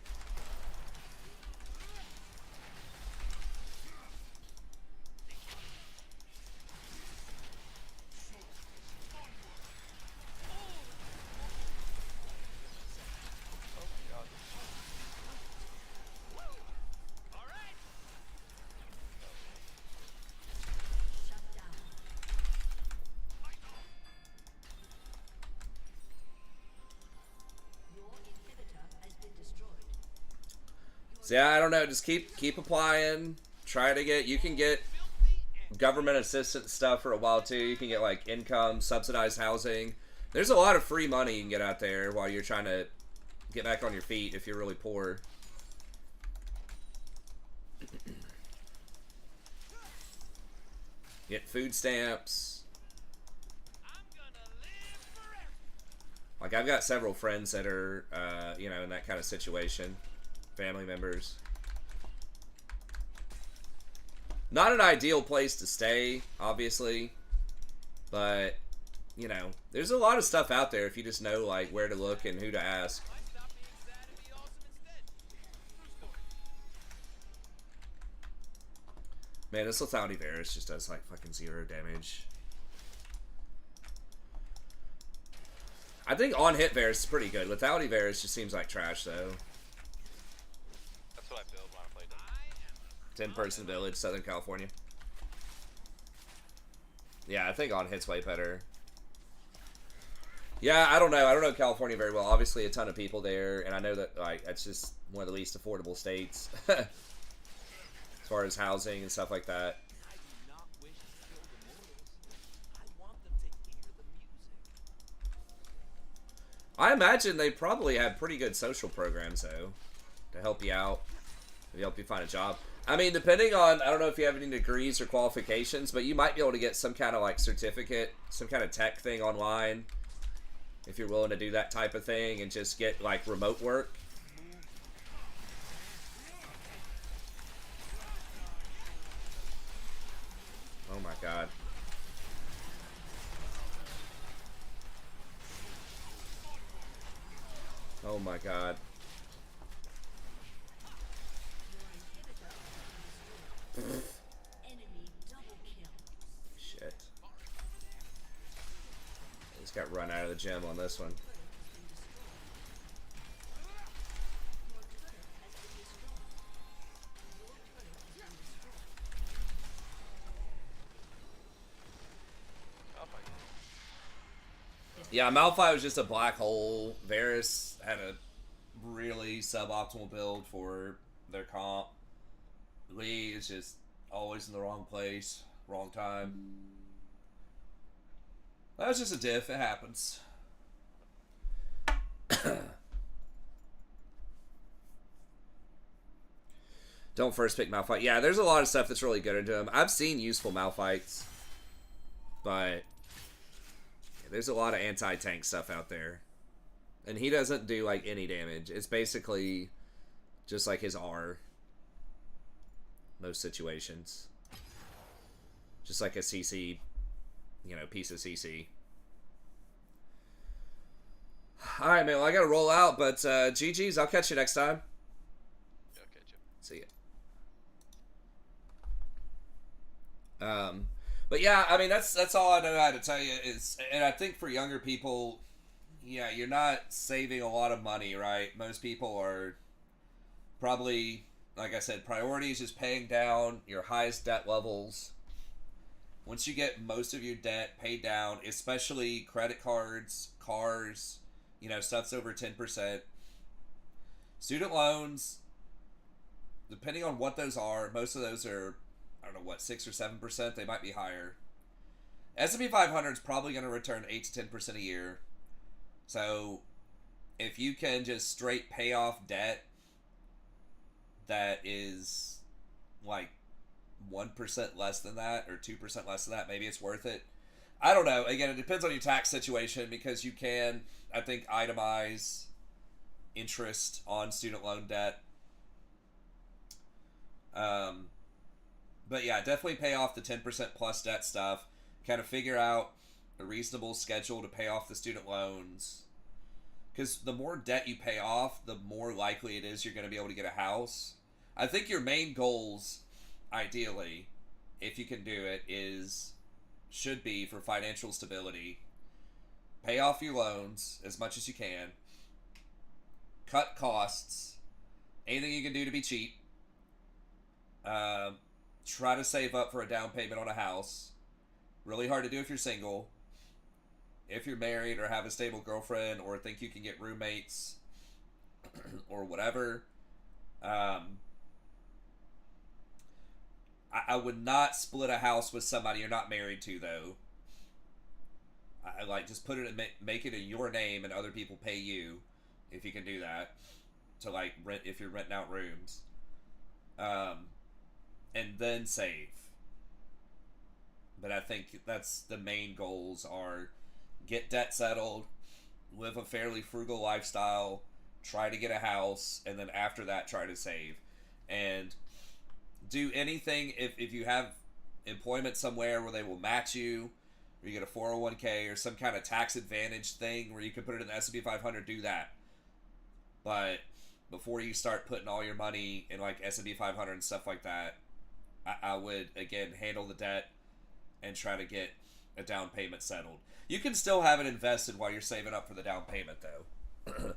So yeah, I don't know. Just keep applying. Try to get. You can get government assistance stuff for a while too. You can get like income, subsidized housing. There's a lot of free money you can get out there while you're trying to get back on your feet if you're really poor. Get food stamps. Like I've got several friends that are, you know, in that kind of situation. Family members. Not an ideal place to stay, obviously, but you know, there's a lot of stuff out there if you just know like where to look and who to ask. Man, this lethality Varus just does like fucking 0 damage. I think on hit Varus is pretty good. Lethality Varus just seems like trash though.
That's what I build when I play them.
10-person village, Southern California. Yeah, I think on hit's way better. Yeah, I don't know. I don't know California very well. Obviously, a ton of people there, and I know that like that's just one of the least affordable states as far as housing and stuff like that.
I do not wish to kill the mortals. I want them to hear the music.
I imagine they probably had pretty good social programs though to help you out, to help you find a job. I mean, depending on, I don't know if you have any degrees or qualifications, but you might be able to get some kind of like certificate, some kind of tech thing online. If you're willing to do that type of thing and just get like remote work. Oh my god. Oh my god.
Enemy double kill.
Shit. Just got run out of the gym on this one. Yeah, Malphite was just a black hole. Varus had a really suboptimal build for their comp. Lee is just always in the wrong place, wrong time. That was just a diff. It happens. Don't first pick Malphite. Yeah, there's a lot of stuff that's really good into him. I've seen useful Malphites, but there's a lot of anti-tank stuff out there. And he doesn't do, like, any damage. It's basically just like his R. Most situations. Just like a CC, you know, piece of CC. Alright, man. Well, I gotta roll out, but GG's. I'll catch you next time.
Okay, Jim.
See ya. But yeah, I mean, that's all I know how to tell you is, and I think for younger people, yeah, you're not saving a lot of money, right? Most people are probably, like I said, priorities is paying down your highest debt levels. Once you get most of your debt paid down, especially credit cards, cars, you know, stuff's over 10%. Student loans, depending on what those are, most of those are, I don't know what, 6 or 7%. They might be higher. S&P 500 is probably going to return 8 to 10% a year. So if you can just straight pay off debt that is like 1% less than that or 2% less than that, maybe it's worth it. I don't know. Again, it depends on your tax situation because you can, I think, itemize interest on student loan debt. But yeah, definitely pay off the 10% plus debt stuff. Kind of figure out a reasonable schedule to pay off the student loans. Because the more debt you pay off, the more likely it is you're going to be able to get a house. I think your main goals, ideally, if you can do it, should be for financial stability. Pay off your loans as much as you can. Cut costs. Anything you can do to be cheap. Try to save up for a down payment on a house. Really hard to do if you're single. If you're married or have a stable girlfriend or think you can get roommates or whatever. I would not split a house with somebody you're not married to, though. I like, just put it in, make it in your name and other people pay you, if you can do that, to like rent, if you're renting out rooms. And then save. But I think that's the main goals are get debt settled, live a fairly frugal lifestyle, try to get a house, and then after that try to save. And do anything, if you have employment somewhere where they will match you, or you get a 401k or some kind of tax advantage thing where you can put it in the S&P 500, do that. But before you start putting all your money in like S&P 500 and stuff like that, I would, again, handle the debt and try to get a down payment settled. You can still have it invested while you're saving up for the down payment, though.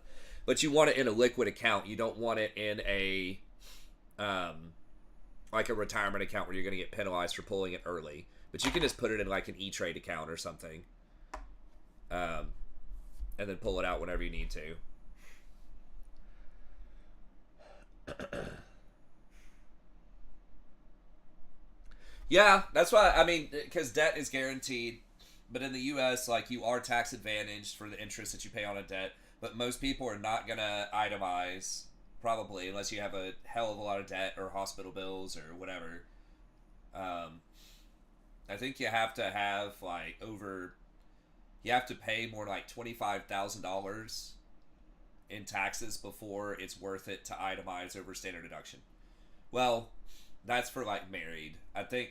But you want it in a liquid account. You don't want it in a like a retirement account where you're going to get penalized for pulling it early. But you can just put it in like an E-Trade account or something, and then pull it out whenever you need to. Yeah, that's why, I mean, because debt is guaranteed, but in the U.S., like, you are tax advantaged for the interest that you pay on a debt, but most people are not going to itemize, probably, unless you have a hell of a lot of debt or hospital bills or whatever. I think you have to have, like, you have to pay more like $25,000 in taxes before it's worth it to itemize over standard deduction. Well, that's for like married. I think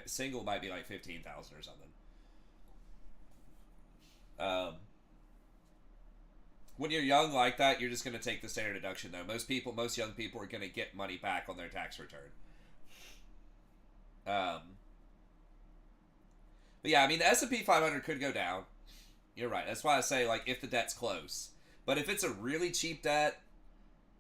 single might be like 15,000 or something. When you're young like that, you're just going to take the standard deduction though. Most young people are going to get money back on their tax return. But yeah, I mean the S&P 500 could go down. You're right. That's why I say like if the debt's close. But if it's a really cheap debt,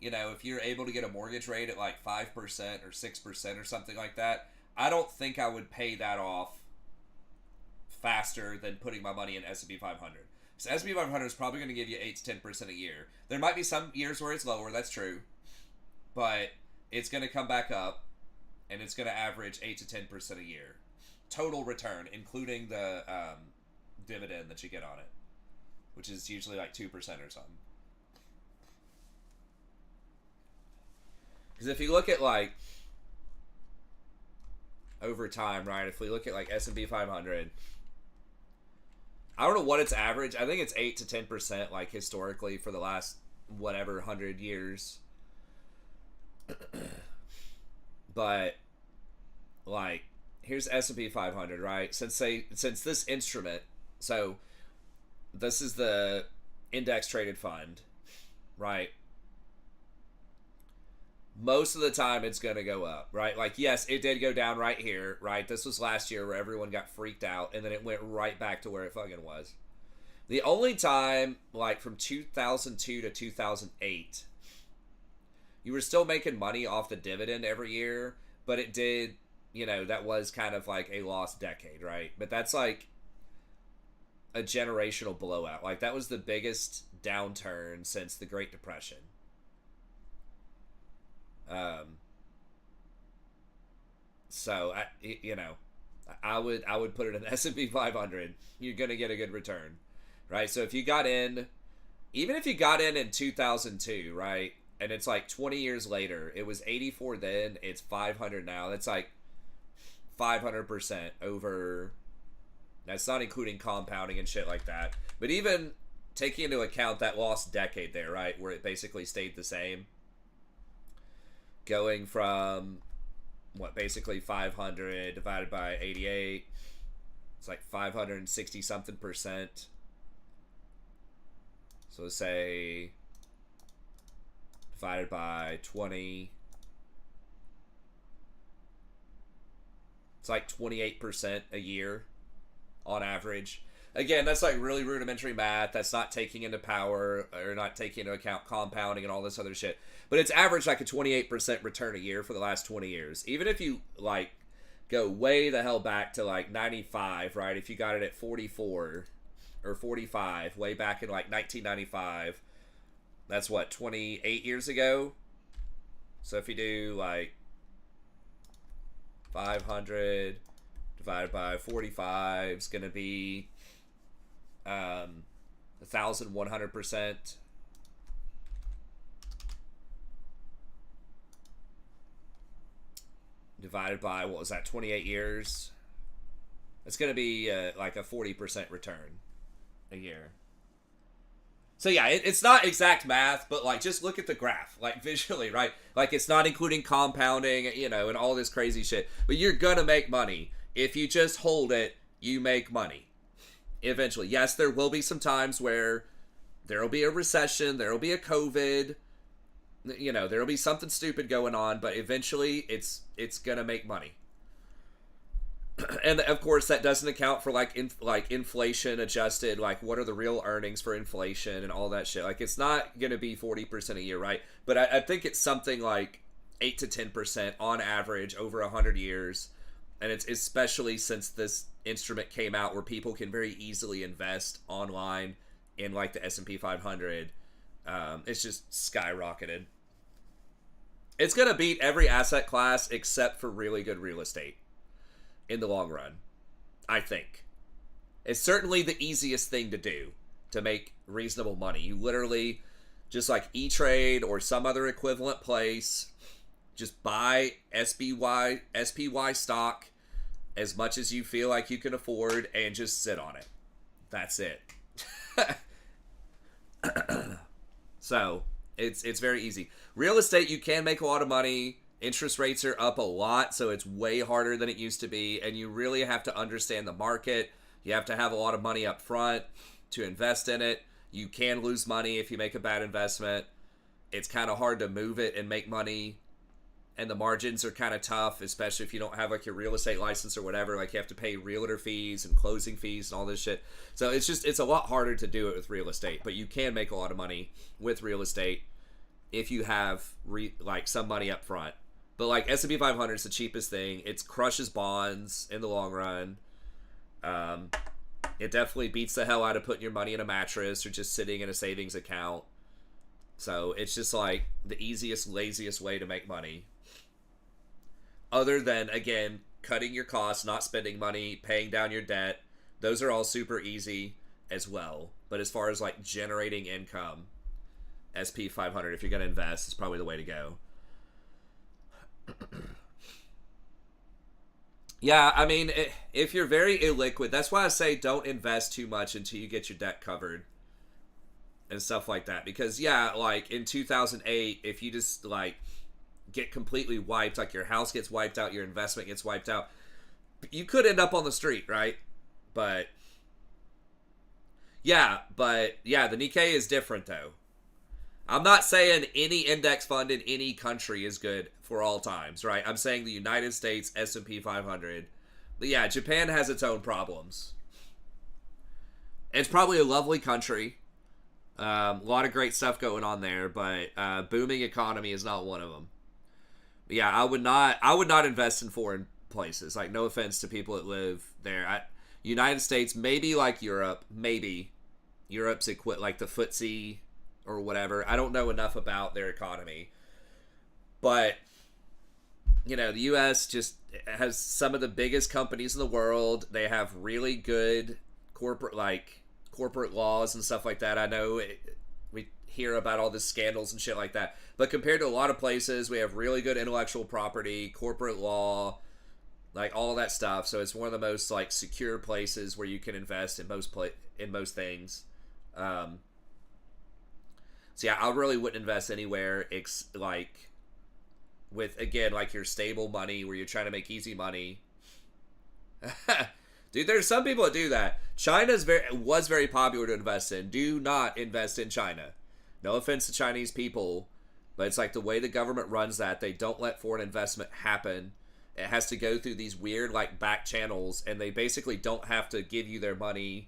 you know, if you're able to get a mortgage rate at like 5% or 6% or something like that, I don't think I would pay that off faster than putting my money in S&P 500. So S&P 500 is probably going to give you 8 to 10% a year. There might be some years where it's lower, that's true. But it's going to come back up, and it's going to average 8 to 10% a year. Total return, including the dividend that you get on it, which is usually like 2% or something. Because if you look at like over time, right? If we look at like S&P 500, I don't know what its average. I think it's 8 to 10% like historically for the last whatever 100 years. But like here's S&P 500, right? Since this instrument, so this is the index traded fund, right? Most of the time it's going to go up, right? Like, yes, it did go down right here, right? This was last year where everyone got freaked out, and then it went right back to where it fucking was. The only time, like, from 2002 to 2008, you were still making money off the dividend every year, but it did, you know, that was kind of like a lost decade, right? But that's like a generational blowout. Like, that was the biggest downturn since the Great Depression. So I would put it in S&P 500. You're gonna get a good return, right? So if you got in, even if you got in 2002, right, and it's like 20 years later, it was 84 then, it's 500 now. That's like 500% over. That's not including compounding and shit like that. But even taking into account that lost decade there, right, where it basically stayed the same. Going from, basically 500 divided by 88. It's like 560 something percent. So let's say divided by 20. It's like 28% a year on average. Again, that's like really rudimentary math. That's not taking into power or not taking into account compounding and all this other shit. But it's averaged like a 28% return a year for the last 20 years. Even if you like go way the hell back to like 95, right? If you got it at 44 or 45, way back in like 1995, that's what, 28 years ago? So if you do like 500 divided by 45 is going to be 1,100%. Divided by, what was that, 28 years? It's going to be like a 40% return a year. So yeah, it's not exact math, but like just look at the graph, like visually, right? Like it's not including compounding, you know, and all this crazy shit. But you're going to make money. If you just hold it, you make money. Eventually. Yes, there will be some times where there will be a recession, there will be a COVID, you know, there will be something stupid going on, but eventually it's gonna make money. And of course that doesn't account for like inflation adjusted, like what are the real earnings for inflation and all that shit. Like it's not going to be 40% a year, right? But I think it's something like 8 to 10% on average over 100 years. And it's especially since this instrument came out where people can very easily invest online in like the S&P 500. It's just skyrocketed. It's going to beat every asset class except for really good real estate in the long run, I think. It's certainly the easiest thing to do to make reasonable money. You literally, just like E-Trade or some other equivalent place, just buy SPY stock as much as you feel like you can afford and just sit on it. That's it. So, it's very easy. Real estate, you can make a lot of money. Interest rates are up a lot, so it's way harder than it used to be, and you really have to understand the market. You have to have a lot of money up front to invest in it. You can lose money if you make a bad investment. It's kind of hard to move it and make money, and the margins are kind of tough, especially if you don't have like your real estate license or whatever. Like you have to pay realtor fees and closing fees and all this shit. So it's a lot harder to do it with real estate, but you can make a lot of money with real estate if you have like some money up front. But like S&P 500 is the cheapest thing. It crushes bonds in the long run. It definitely beats the hell out of putting your money in a mattress or just sitting in a savings account. So it's just like the easiest, laziest way to make money. Other than, again, cutting your costs, not spending money, paying down your debt. Those are all super easy as well. But as far as like generating income, SP 500, if you're going to invest, is probably the way to go. Yeah, I mean, if you're very illiquid, that's why I say don't invest too much until you get your debt covered and stuff like that. Because, yeah, like in 2008, if you just like get completely wiped, like your house gets wiped out, your investment gets wiped out, you could end up on the street, right? But yeah, the Nikkei is different though. I'm not saying any index fund in any country is good for all times, right? I'm saying the United States S&P 500. But yeah, Japan has its own problems. It's probably a lovely country. A lot of great stuff going on there, but booming economy is not one of them. But yeah, I would not invest in foreign places. Like, no offense to people that live there. United States, maybe like Europe, maybe. Europe's like the FTSE or whatever. I don't know enough about their economy. But, you know, the U.S. just has some of the biggest companies in the world. They have really good corporate laws and stuff like that. I know we hear about all the scandals and shit like that. But compared to a lot of places, we have really good intellectual property, corporate law, like all that stuff. So it's one of the most like secure places where you can invest in most things. So yeah, I really wouldn't invest anywhere like with, again, like your stable money where you're trying to make easy money. Dude, there's some people that do that. China was very popular to invest in. Do not invest in China. No offense to Chinese people, but it's like the way the government runs that. They don't let foreign investment happen. It has to go through these weird like back channels, and they basically don't have to give you their money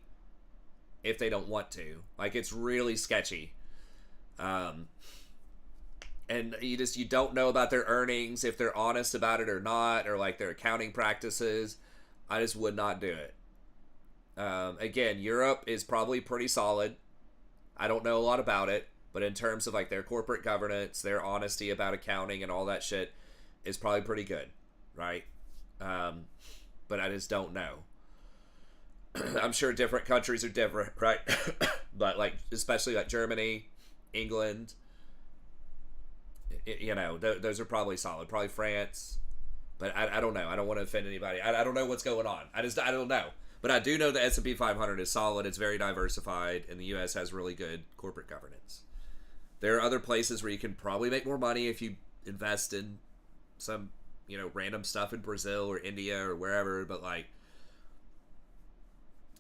if they don't want to. Like, it's really sketchy. And you don't know about their earnings, if they're honest about it or not, or like their accounting practices. I just would not do it. Again, Europe is probably pretty solid. I don't know a lot about it, but in terms of like their corporate governance, their honesty about accounting and all that shit is probably pretty good, right? But I just don't know. I'm sure different countries are different, right? But like, especially like Germany, England, you know, those are probably solid. Probably France, but I don't know. I don't want to offend anybody. I don't know what's going on. I don't know. But I do know the S&P 500 is solid. It's very diversified, and the U.S. has really good corporate governance. There are other places where you can probably make more money if you invest in some, you know, random stuff in Brazil or India or wherever, but like,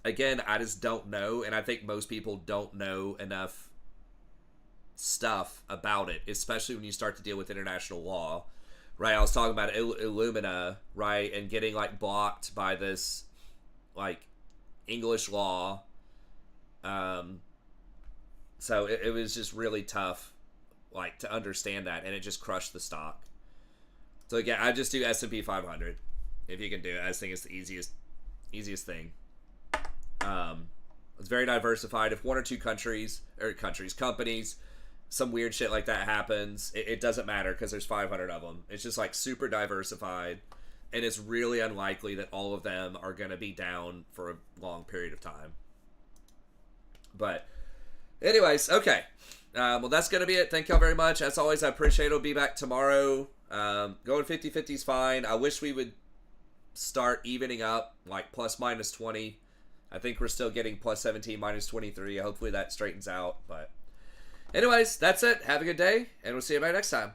again, I just don't know, and I think most people don't know enough stuff about it, especially when you start to deal with international law, right? I was talking about Illumina, right, and getting like blocked by this like English law. So it was just really tough, like, to understand that, and it just crushed the stock. So again, I just do S&P 500 if you can do it. I just think it's the easiest thing. It's very diversified. If one or two companies, some weird shit like that happens, it doesn't matter because there's 500 of them. It's just like super diversified, and it's really unlikely that all of them are going to be down for a long period of time. But anyways, okay. Well, that's going to be it. Thank y'all very much. As always, I appreciate it. I'll be back tomorrow. Going 50-50 is fine. I wish we would start evening up, like plus minus 20. I think we're still getting plus 17, minus 23. Hopefully that straightens out. But anyways, that's it. Have a good day, and we'll see you back next time.